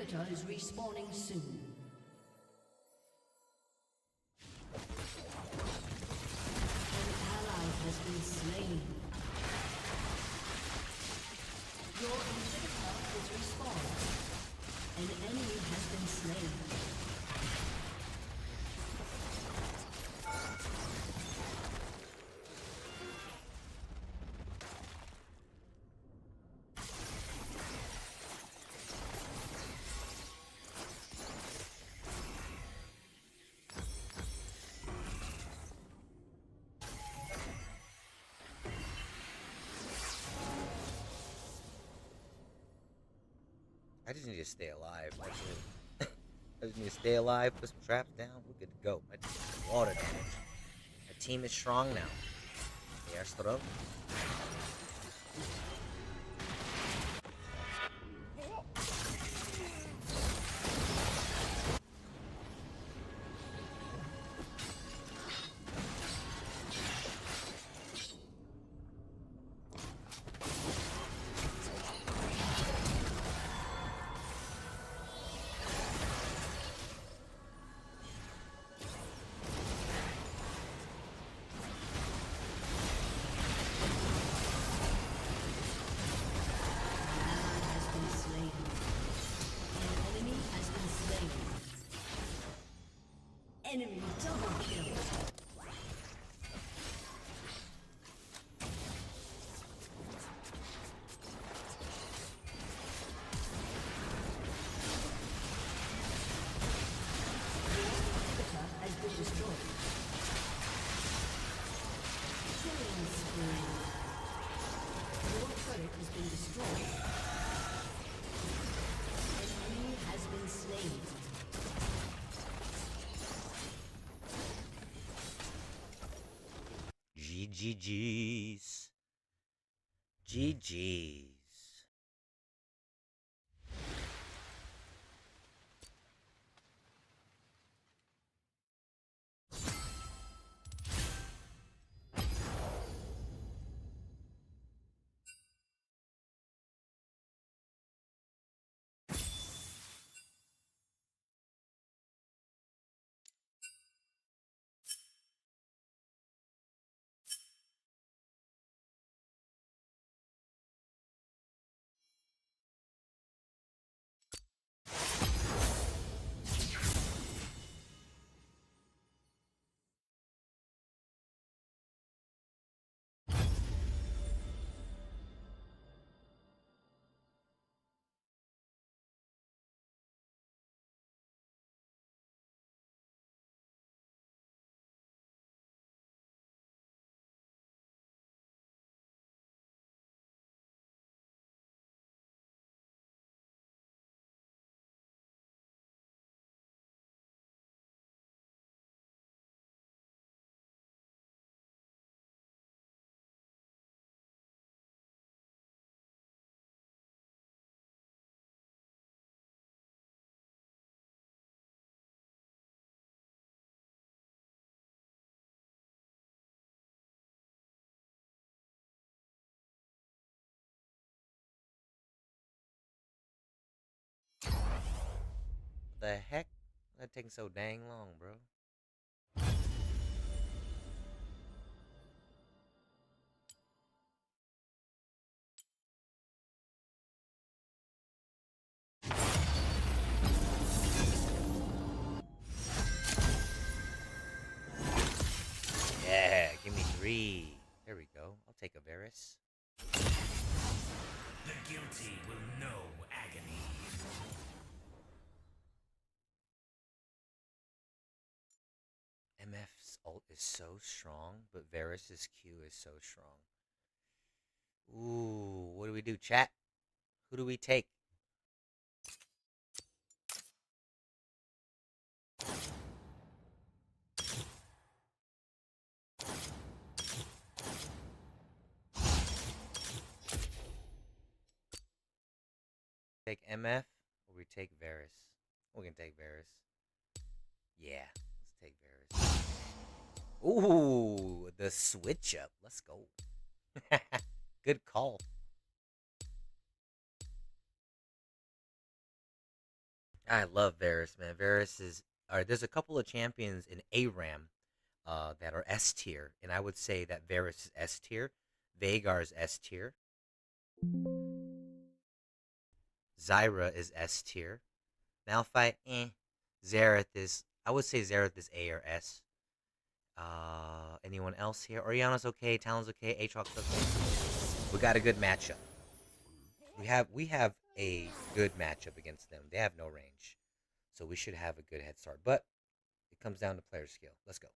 inhibitor is respawning soon. An ally has been slain. Your inhibitor is respawned. An enemy has been slain. I just need to stay alive. That's it. I just need to stay alive, put some traps down, we're good to go. I just need some water damage. My team is strong now. They are strong. Enemy double kill. Has been destroyed. Killing spree. Your turret has been destroyed. An enemy has been slain. GG's. GG's. The heck? That taking so dang long, bro. Yeah, give me 3. There we go. I'll take a Varus. The guilty will know agony. MF's ult is so strong, but Varus's Q is so strong. Ooh, what do we do, chat? Who do we take? Take MF or we take Varus? We can take Varus. Yeah, let's take Varus. Ooh, the switch up. Let's go. Good call. I love Varus, man. Varus is. All right, there's a couple of champions in ARAM that are S tier, and I would say that Varus is S tier, Veigar is S tier, Zyra is S tier, Malphite, Xerath is. I would say Xerath is A or S. Anyone else here? Oriana's okay, Talon's okay, Aatrox's okay. We got a good matchup. We have a good matchup against them. They have no range, so we should have a good head start. But it comes down to player skill. Let's go.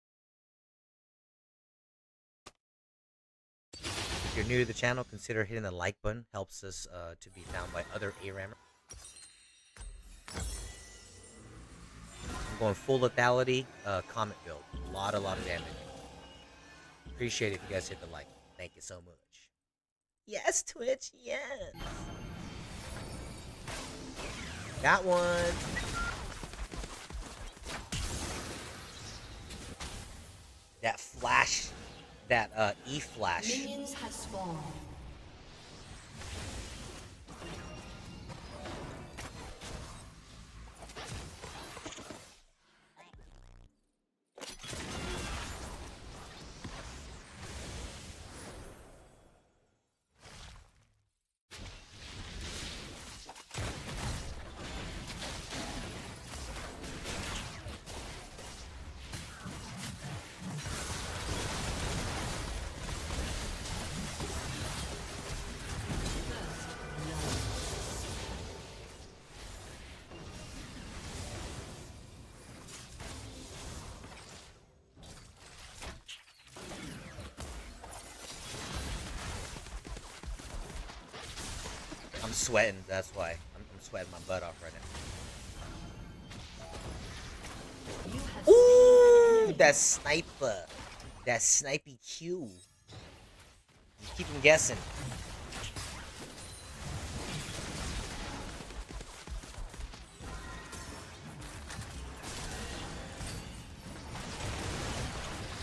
If you're new to the channel, consider hitting the like button. Helps us to be found by other ARAMers. I'm going full lethality, comet build. A lot of damage. Appreciate it if you guys hit the like. Thank you so much. Yes, Twitch. Yes. Got one. That flash, that E flash. Minions have spawned. I'm sweating. That's why. I'm sweating my butt off right now. Ooh, that sniper. That snipey Q. Keep him guessing.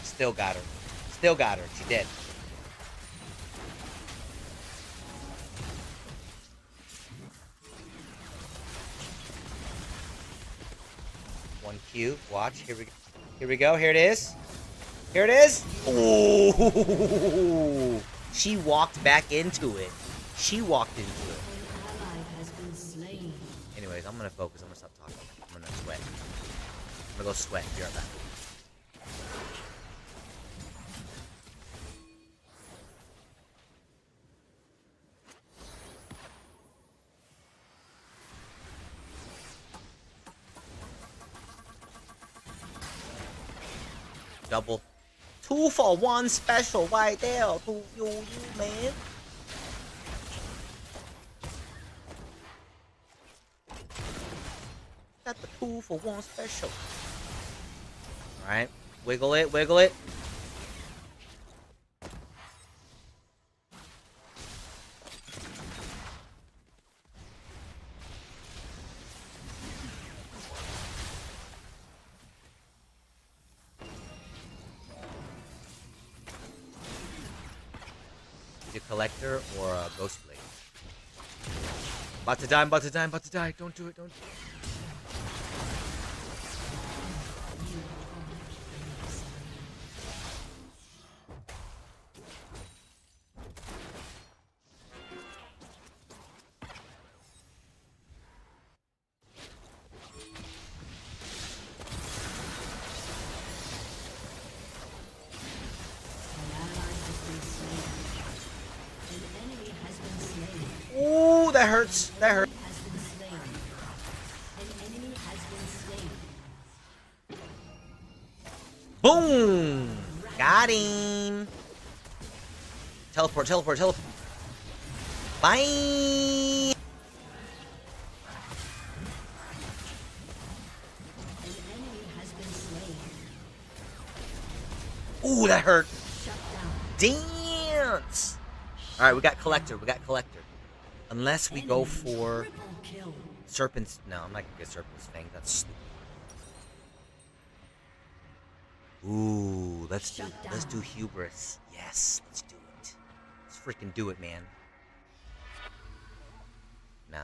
Still got her. Still got her. She dead. One Q. Watch. Here we go. Here we go. Here it is. Here it is. Ooh. She walked back into it. She walked into it. An ally has been slain. Anyways, I'm gonna focus. I'm gonna stop talking. I'm gonna sweat. I'm gonna go sweat. Be right back. Double. 2 for 1 special right there to you, man. Got the 2 for 1 special. Alright. Wiggle it, wiggle it. A collector or a ghost blade. About to die, I'm about to die, I'm about to die. Don't do it, don't do it. An ally has been slain. An enemy has been slain. Ooh, that hurts. That hurts. Has been slain. An enemy has been slain. Boom! Got him. Teleport, teleport, teleport. Bye. An enemy has been slain. Ooh, that hurt. Shut down. Dance. All right, we got collector. We got collector. Unless we go Enemy for triple kill. serpent's. No, I'm not gonna get serpent's fang. That's stupid. Ooh, let's do hubris. Yes, let's do it. Let's freaking do it, man. Nah.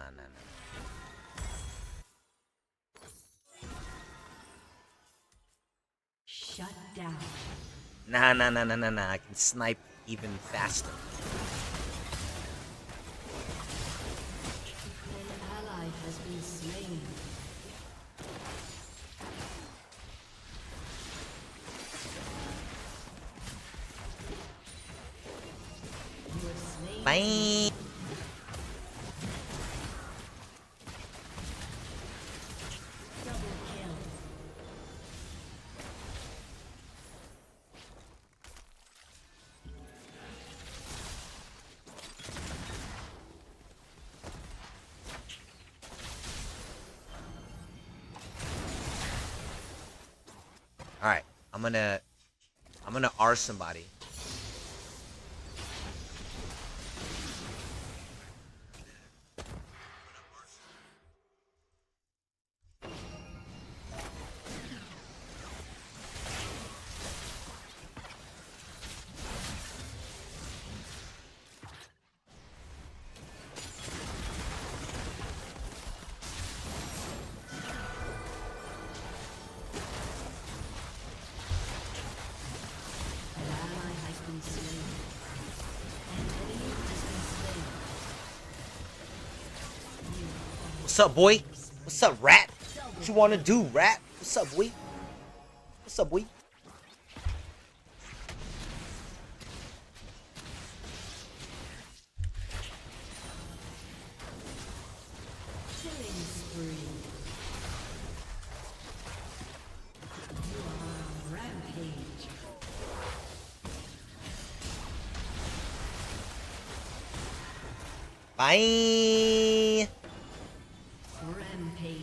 Shut down. Nah. I can snipe even faster. An ally has been slain. You have slain. Bye. Double kill. All right, I'm gonna R somebody. An ally has been slain. An enemy has been slain. What's up, boy? What's up, rat? What you wanna do, rat? What's up, boy? What's up, boy? Killing spree. You are on rampage. Bye. Rampage.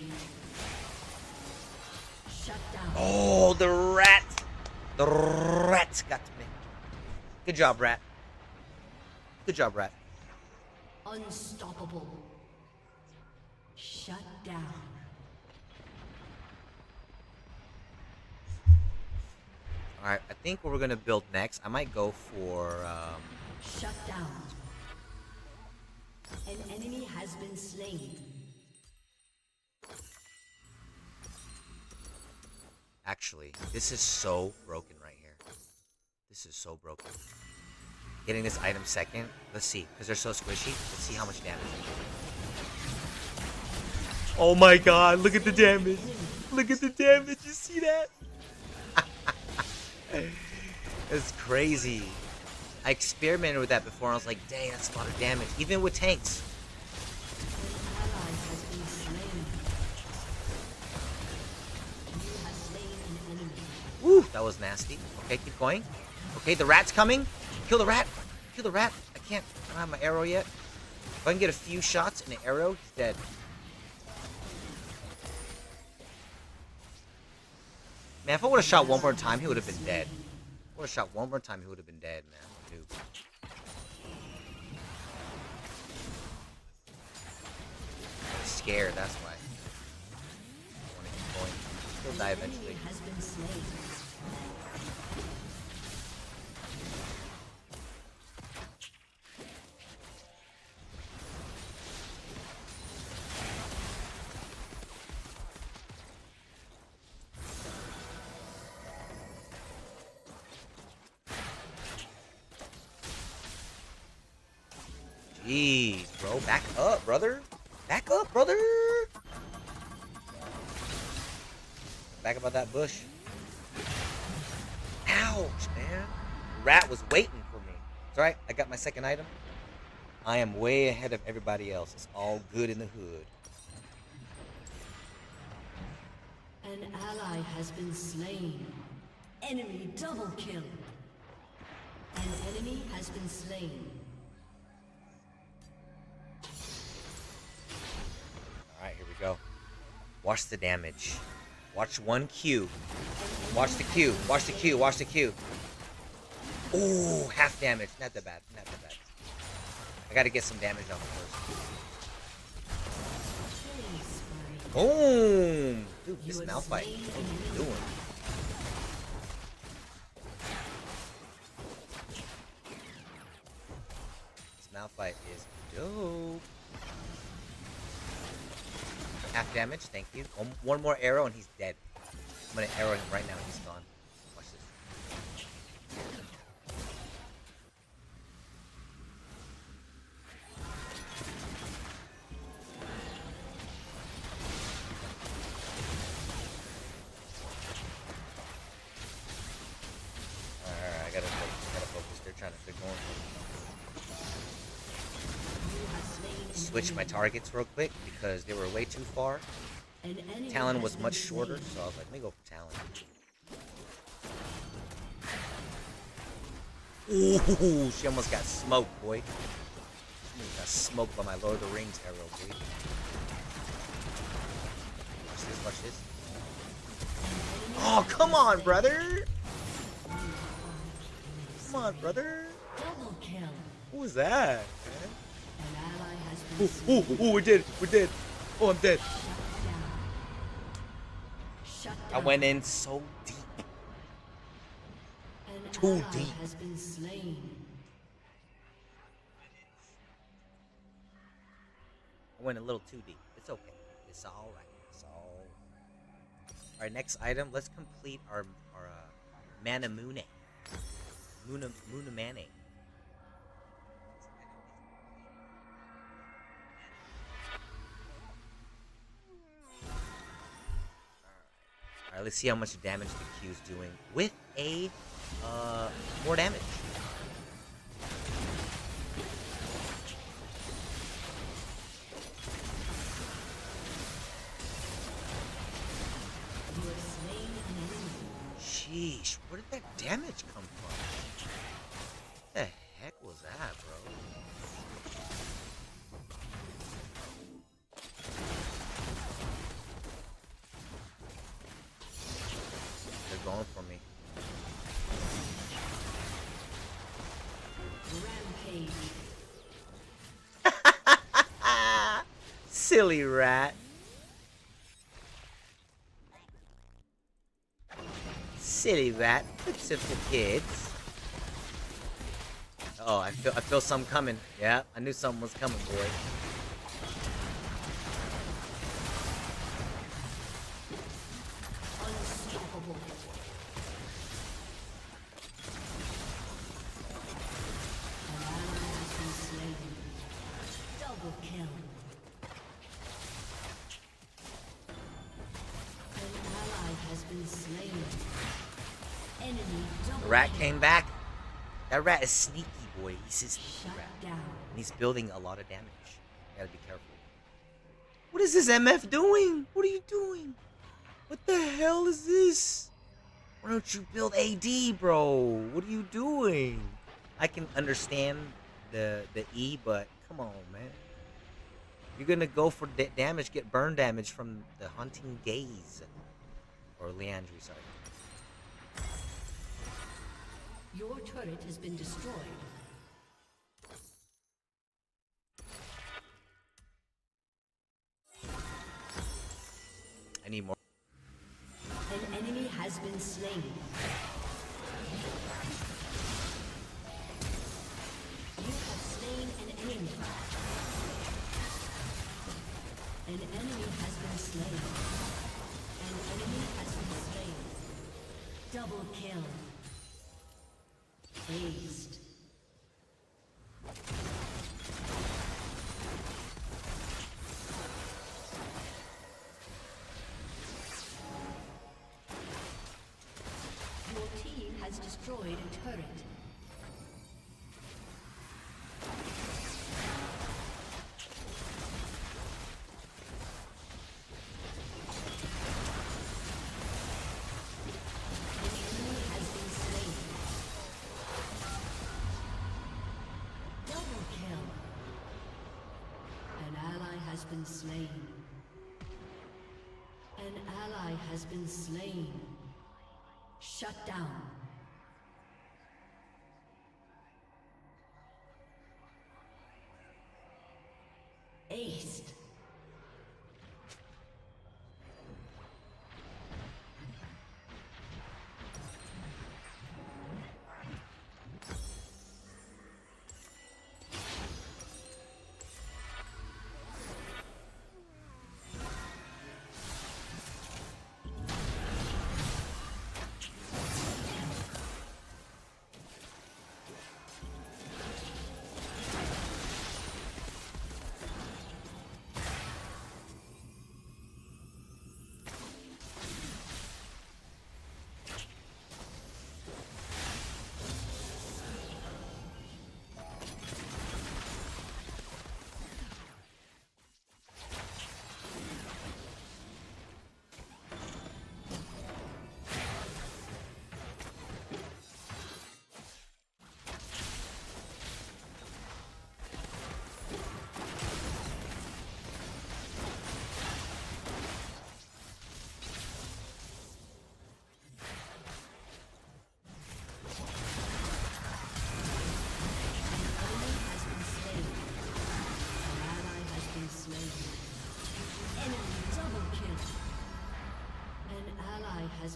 Shut down. Oh, the rat. The rat got me. Good job, rat. Good job, rat. Unstoppable. Shut down. All right, I think what we're gonna build next, I might go for. Shut down. An enemy has been slain. Actually, this is so broken right here. This is so broken. Getting this item second. Let's see, because they're so squishy. Let's see how much damage. Oh my god, look at the damage. Look at the damage. You see that? It's crazy. I experimented with that before and I was like, dang, that's a lot of damage. Even with tanks. An ally has been slain. You have slain an enemy. Woo, that was nasty. Okay, keep going. Okay, the rat's coming. Kill the rat. Kill the rat. I can't. I don't have my arrow yet. If I can get a few shots and an arrow, he's dead. Man, if I would have shot one more time, he would have been dead. If I would have shot one more time, he would have been dead, man. Dude. I'm scared, that's why. I want to keep going. He'll die eventually. Has been slain. Jeez, bro. Back up, brother. Back up, brother. Back up out that bush. Ouch, man. Rat was waiting for me. It's alright. I got my second item. I am way ahead of everybody else. It's all good in the hood. An ally has been slain. Enemy double kill. An enemy has been slain. Alright, here we go. Watch the damage. Watch one Q. Watch the Q. Watch the Q. Watch the Q. Ooh, half damage. Not that bad. Not that bad. I gotta get some damage on him first. Boom! Dude, this Malphite. What are you doing? This Malphite is dope. Half damage, thank you. One more arrow and he's dead. I'm gonna arrow him right now. He's gone. Watch gotta focus. They're going for me. Switch my targets real quick because they were way too far. Talon was much shorter, so I was like, let me go for Talon. Ooh, she almost got smoked, boy. She almost got smoked by my Lord of the Rings arrow, boy. Watch this. Oh, come on, brother. Come on, brother. Double kill. What was that, man? An ally has been Ooh, we're dead. Oh, I'm dead. shut I down. went in so deep. An too ally deep. has been slain. I went a little too deep. It's okay. It's all right. It's all right. All right, next item. Let's complete our Manamune. Munamane. All right, let's see how much damage the Q is doing with a more damage. You have slain an enemy. Sheesh, where did that damage come from? What the heck was that, bro? They're going for me. Rampage. Silly rat. Silly rat. Simple kids. Oh, I feel something coming. Yeah, I knew something was coming, boy. Unstoppable. An ally has been slain. Double kill. An ally has been slain. Enemy double The rat kill. came back. That rat is sneaky, boy. He's a sneaky Shut rat. down. And he's building a lot of damage. You gotta be careful. What is this MF doing? What are you doing? What the hell is this? Why don't you build AD, bro? What are you doing? I can understand the E, but come on, man. You're gonna go for damage, get burn damage from the hunting gaze. Or Leandry, sorry. Your turret has been destroyed. I need more. An enemy has been slain. You have slain an enemy. An enemy has been slain. An enemy has been slain. Double kill. Aced. Your team has destroyed a turret. An enemy has been slain. Double kill. An ally has been slain. An ally has been slain. Shut down. Aced.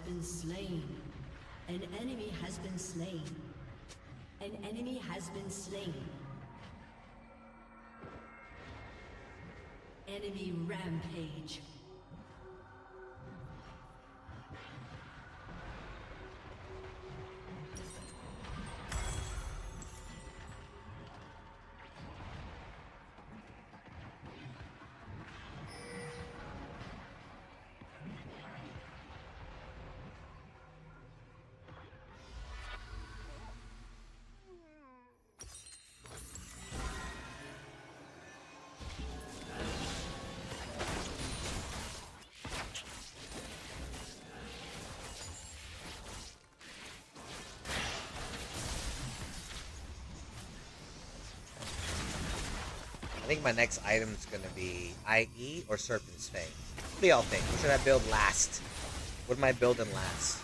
been slain. An enemy has been slain. An enemy has been slain. Enemy rampage. I think my next item is gonna be IE or Serpent's Fang. What do y'all think? What should I build last? What am I building last?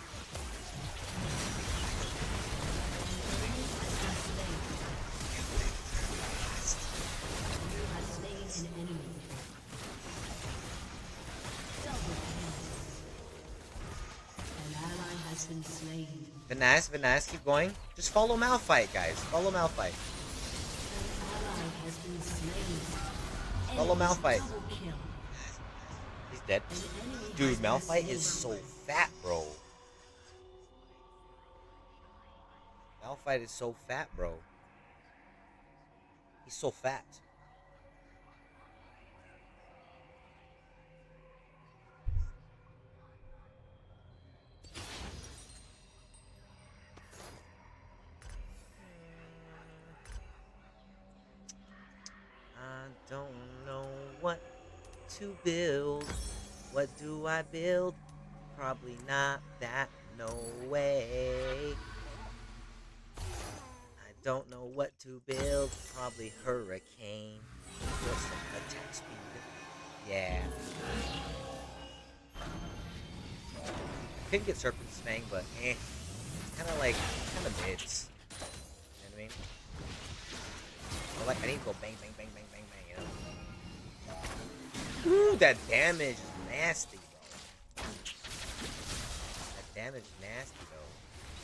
Vanass, keep going. Just follow Malphite, guys. Follow Malphite. Follow Malphite. He's dead. Dude, Malphite is so fat, bro. Malphite is so fat, bro. He's so fat. I don't know what to build. What do I build? Probably not that, no way. I don't know what to build. Probably Hurricane. Or some attack speed. Yeah. I could get Serpent's Fang, but it's kind of mids. You know what I mean? I need to go bang, bang, bang, bang, bang, bang, you know? Ooh, that damage is nasty, bro. That damage is nasty, though.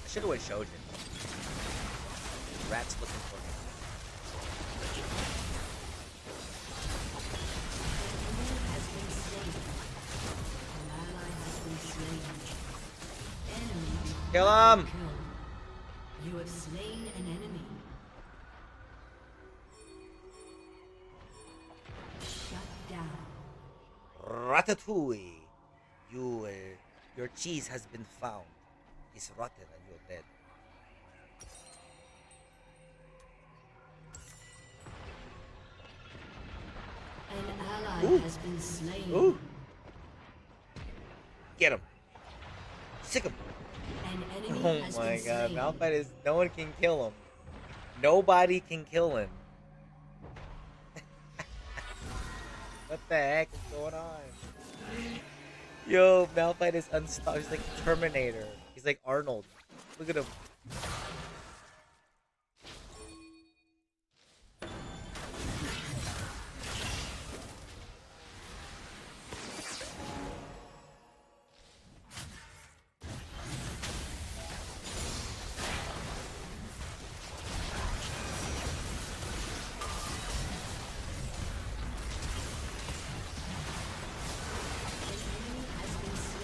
I should have went Shojin. Rat's looking for me. Kill him! You have slain an enemy. Shut down. Ratatouille! Your cheese has been found. It's rotten and you're dead. An ally has been slain. Ooh! Get him! Sick him! An enemy Oh has my been god, slain. Malphite is... No one can kill him. Nobody can kill him. What the heck is going on? Yo, Malphite is unstoppable. He's like Terminator. He's like Arnold. Look at him.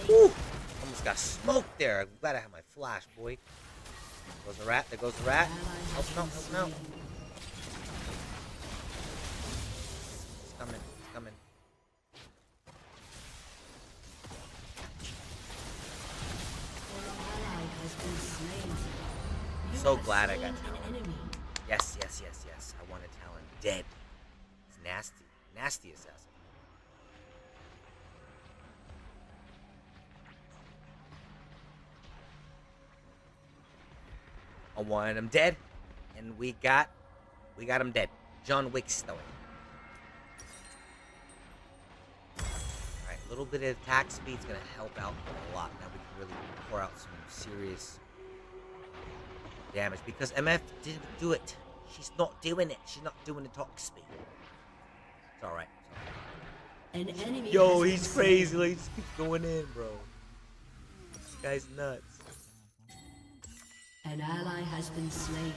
Woo! Almost got smoked there. I'm glad I have my flash, boy. There goes the rat. There goes the rat. Help him out. Help him out. It's coming. It's coming. So glad I got Talon. Yes, yes, yes, yes. I wanted Talon dead. It's nasty. Nasty assassin. I wanted him dead, and we got him dead. John Wick style. Alright, a little bit of attack speed's gonna help out a lot. Now we can really pour out some serious damage because MF didn't do it. She's not doing it. She's not doing the talk speed. It's alright. An enemy Yo, has he's been crazy. slain. Like, he just keeps going in, bro. guy's nuts. An ally has been slain.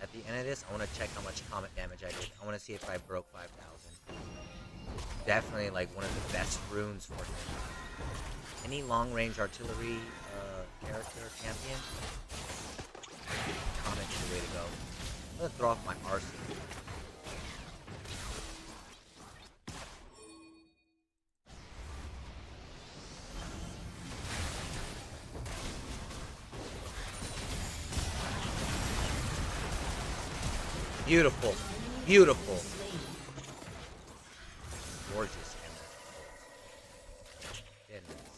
At the end of this, I want to check how much comet damage I did. I want to see if I broke 5,000. Definitely like one of the best runes for him. Any long-range artillery character, champion, comet's the way to go. I'm going to throw off my arsenal. Beautiful. Beautiful. Gorgeous. Goodness.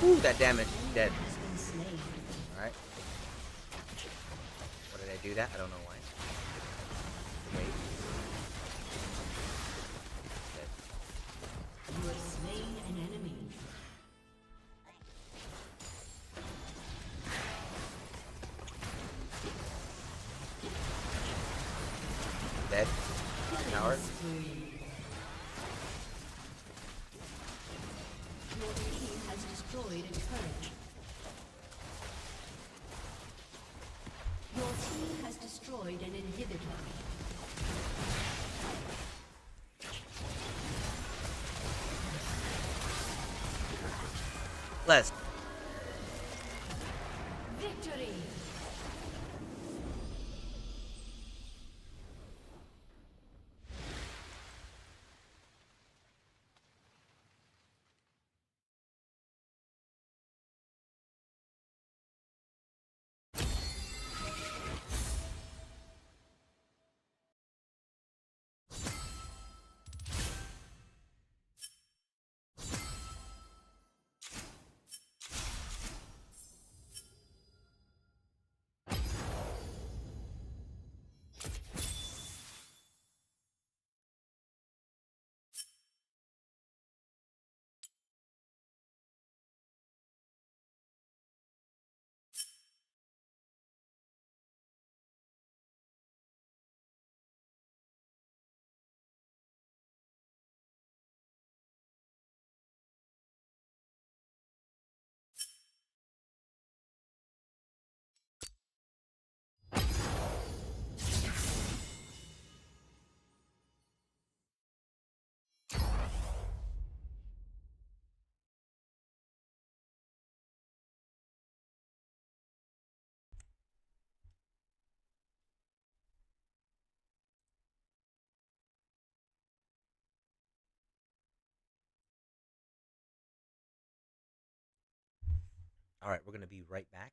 Ooh, that damage. Dead. Alright. What did I do that? I don't know why. Wait. Dead. You have slain an enemy. Dead. Coward. Your team has destroyed a turret. Your team has destroyed an inhibitor. Let's. Victory! All right, we're going to be right back.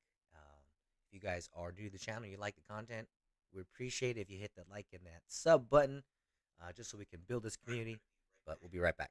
If you guys are new to the channel, you like the content, we appreciate it if you hit that like and that sub button, just so we can build this community. But we'll be right back.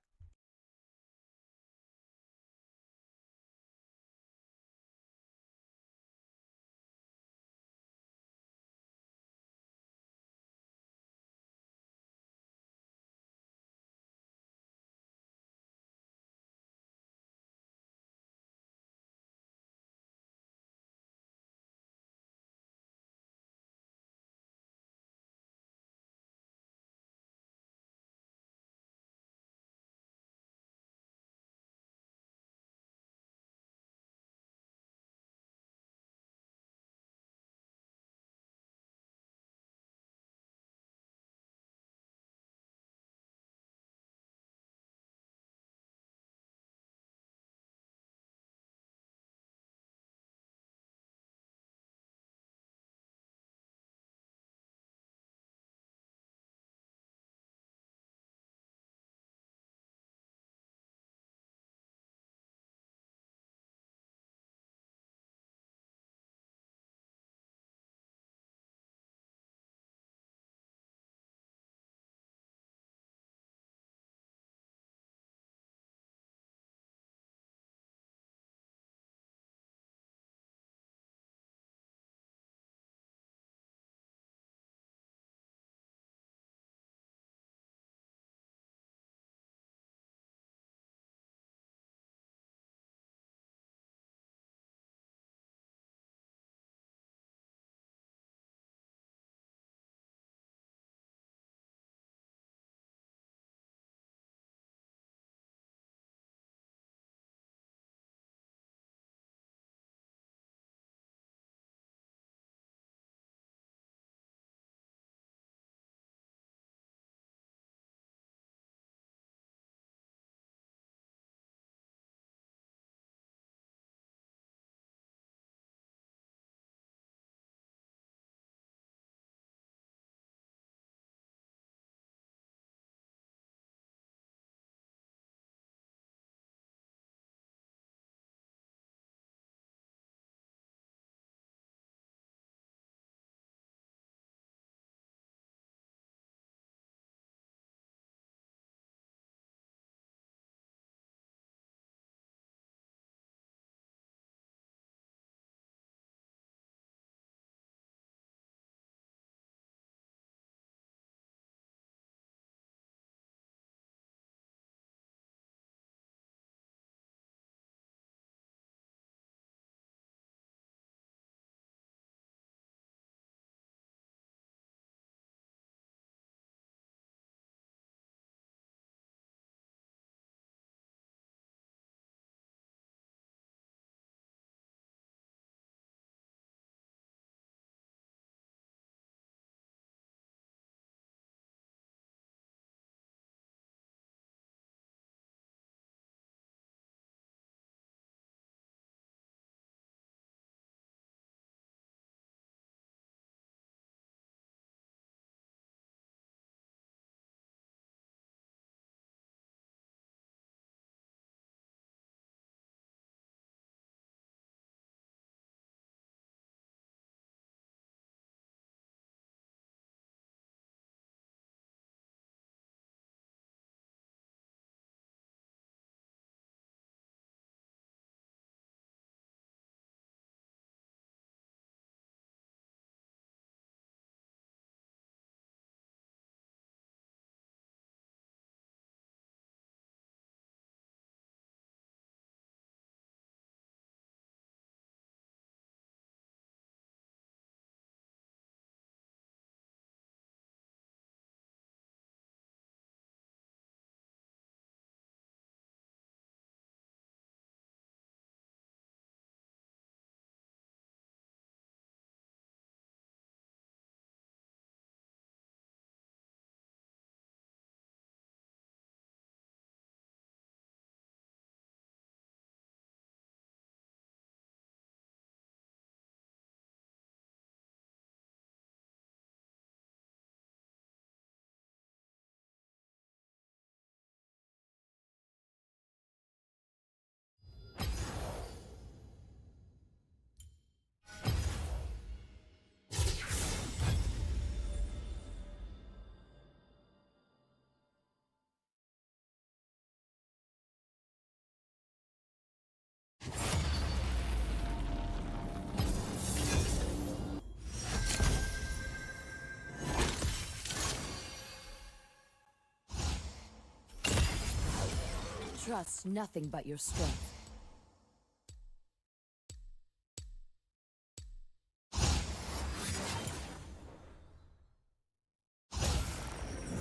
Trust nothing but your strength.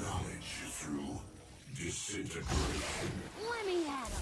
Knowledge through disintegration. Let me at him!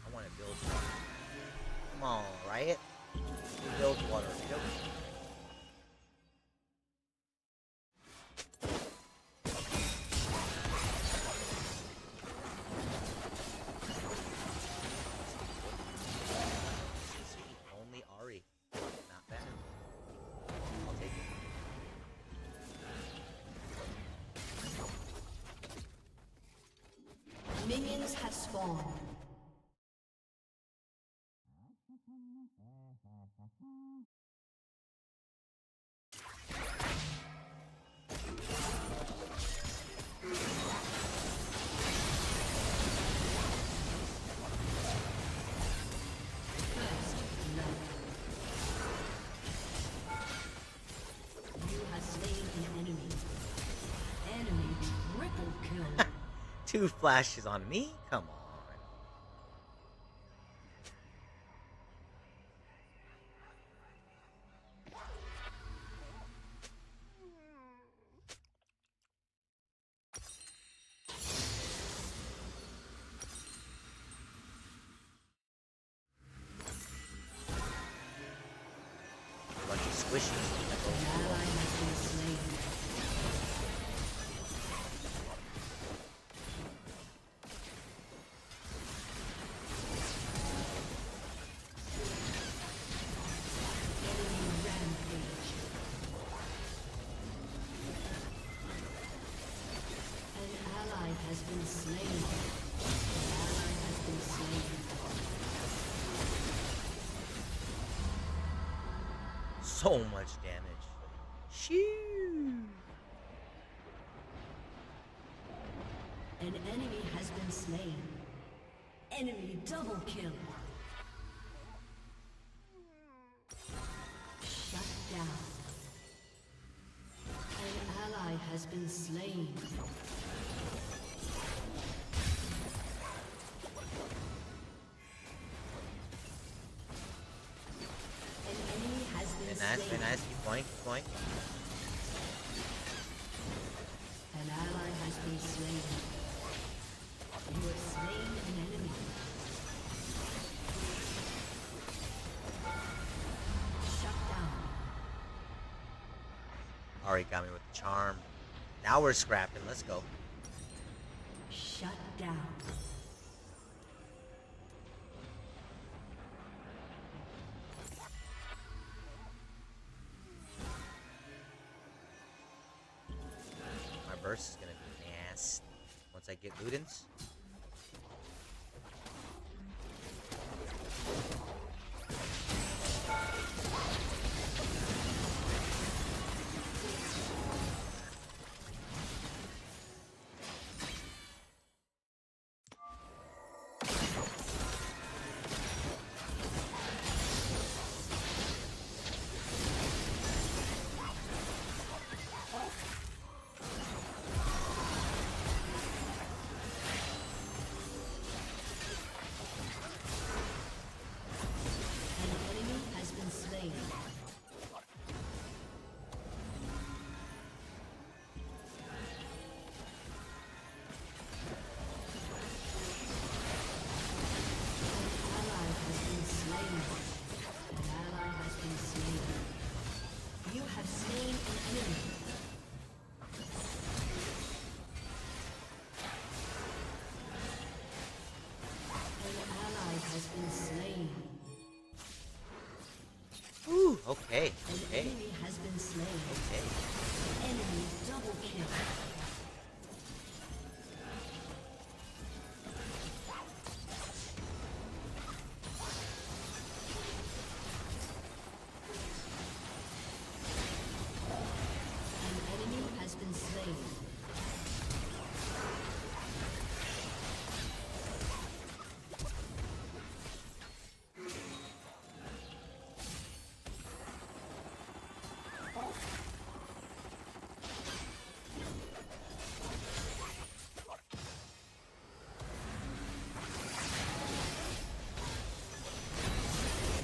I want to build water. Come on, Riot. Build water. Yep. Only Ari. Not bad. I'll take it. Minions have spawned. You have slain an enemy. Enemy triple kill. 2 flashes on me? Come on. A bunch of squishies. An ally has been slain. Enemy rampage. An ally has been slain. An ally has been slain. So much damage. Shoo! An enemy has been slain. Enemy double kill. Shut down. An ally has been slain. An enemy has been Very slain. nice. Keep going, keep going. An ally has been slain. You have slain an enemy. Shut down. Ari got me with the charm. Now we're scrapping. Let's go. Shut down. My burst is gonna be nasty once I get Ludens. Okay, An okay, enemy has been slain. okay. Enemy double kill. An enemy has been slain.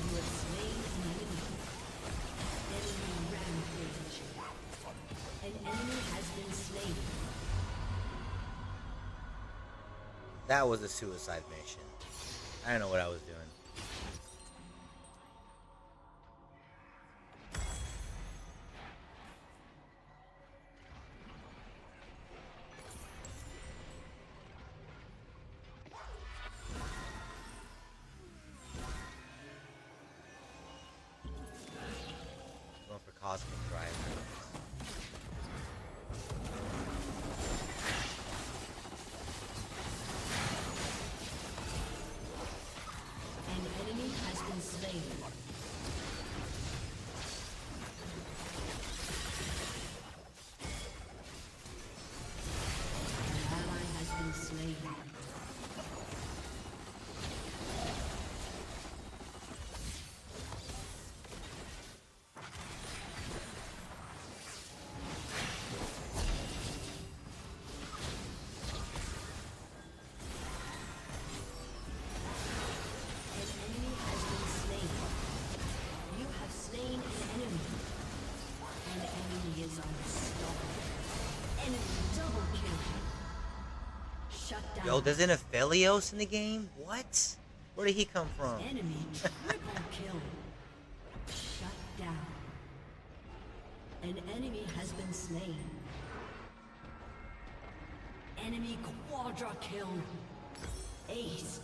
You have slain an enemy. Enemy rampage. An enemy has been slain. That was a suicide mission. I don't know what I was doing. Going for Cosmic Drive. An enemy has been slain. An ally has been slain. An enemy has been slain. You have slain an enemy. An enemy is unstoppable. Enemy double kill. Shut down. Yo, there's an Aphelios in the game? What? Where did he come from? Enemy triple kill. Shut down. An enemy has been slain. Enemy quadra kill. Aced.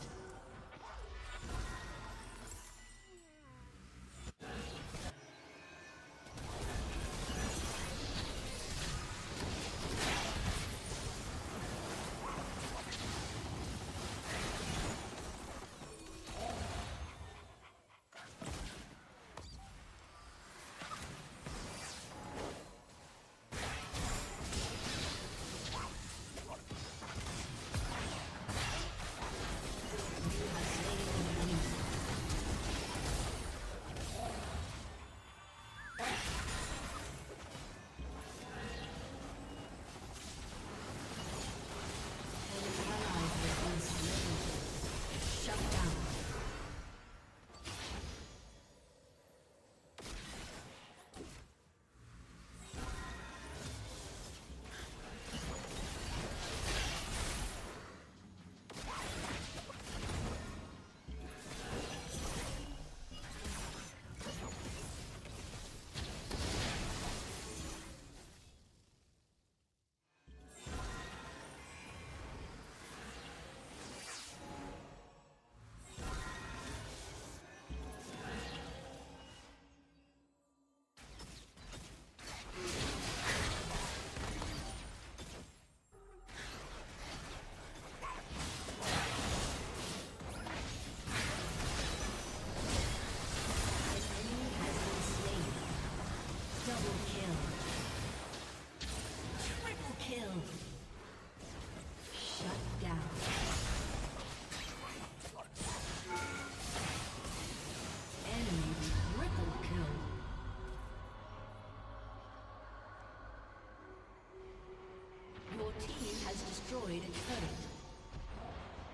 destroyed a turret.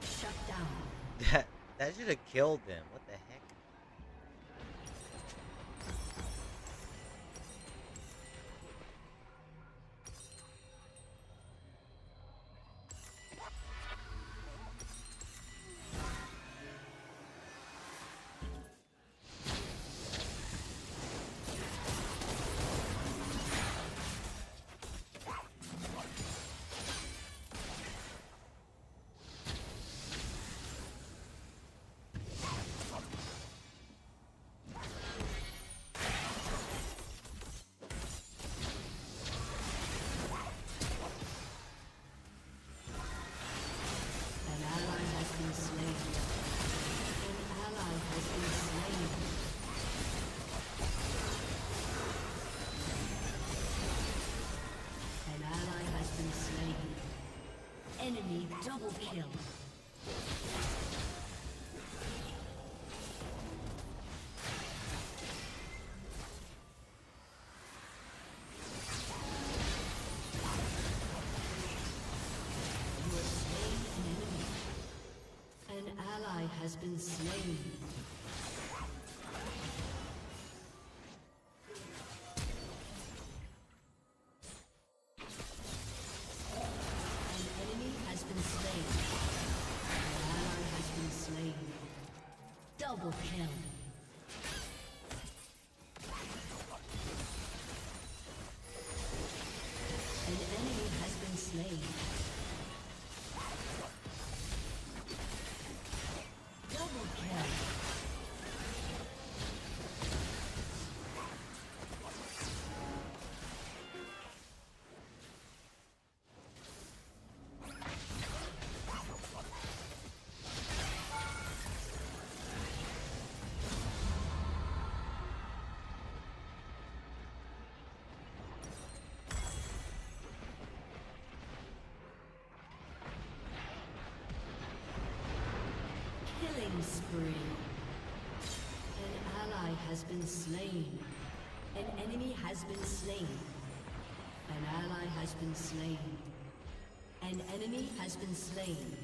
Shut down. That should have killed them. What the heck? kill. You have slain an enemy. An ally has been slain. Double kill. An enemy has been slain. Double kill. Killing spree. An ally has been slain. An enemy has been slain. An ally has been slain. An enemy has been slain.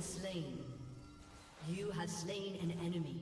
Slain. You have slain an enemy.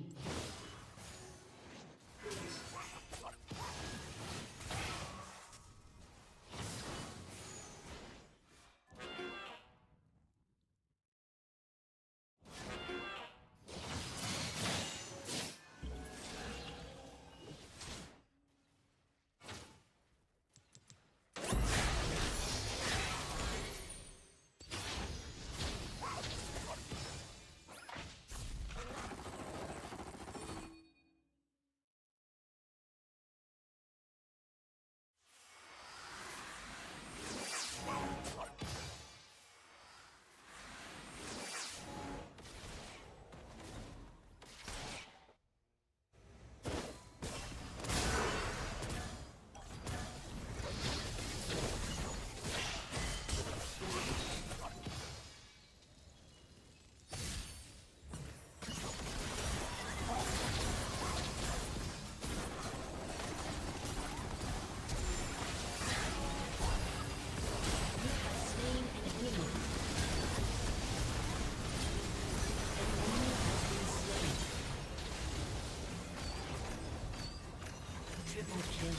Triple kill.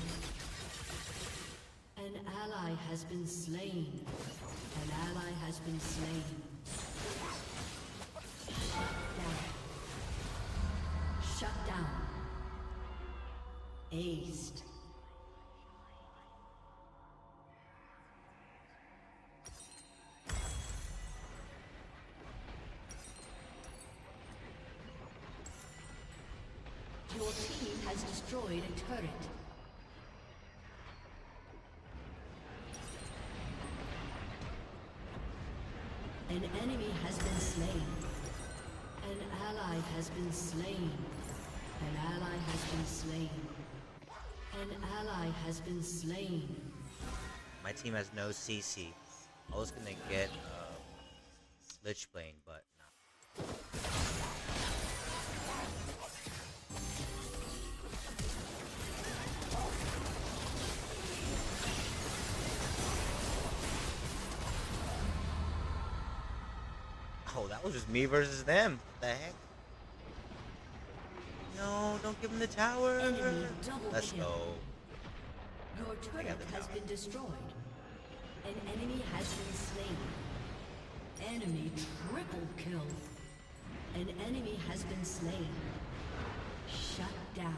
An ally has been slain. An ally has been slain. Shut down. Aced. Your team has destroyed a turret. An enemy has been slain. An ally has been slain. An ally has been slain. An ally has been slain. My team has no CC. I was gonna get Lichbane, but no. Oh, that was just me versus them. What the heck? No, don't give him the tower. Enemy double Let's kill. go. Your I got turret the has tower. been destroyed. An enemy has been slain. Enemy triple kill. An enemy has been slain. Shut down.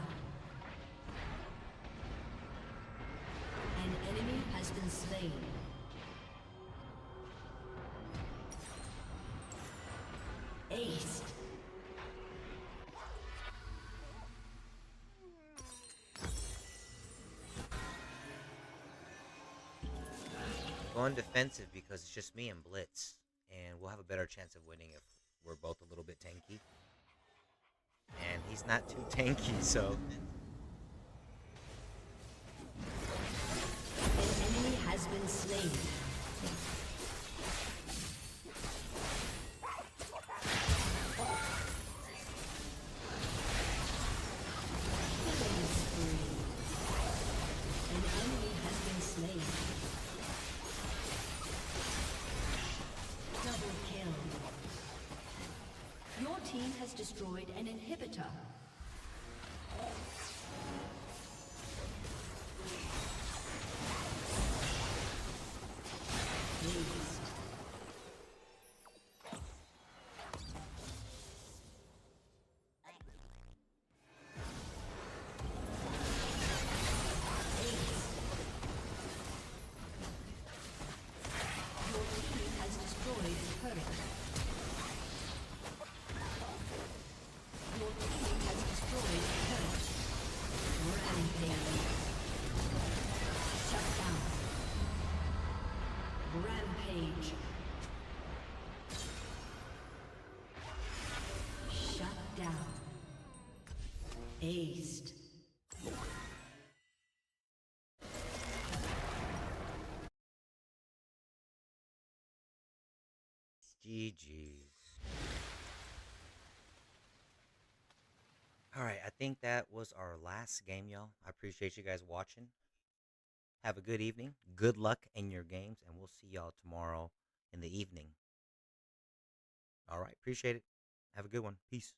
An enemy has been slain. Aced. Going defensive because it's just me and Blitz, and we'll have a better chance of winning if we're both a little bit tanky. And he's not too tanky, so An enemy has been slain. Killing spree. An enemy has been slain. Double kill. Your team has destroyed an inhibitor. Aced. Your team has destroyed a turret. Your team has destroyed a turret. Rampage. Shut down. Rampage. Shut down. Aced. GG's. Alright, I think that was our last game, y'all. I appreciate you guys watching. Have a good evening. Good luck in your games, and we'll see y'all tomorrow in the evening. Alright, appreciate it. Have a good one. Peace.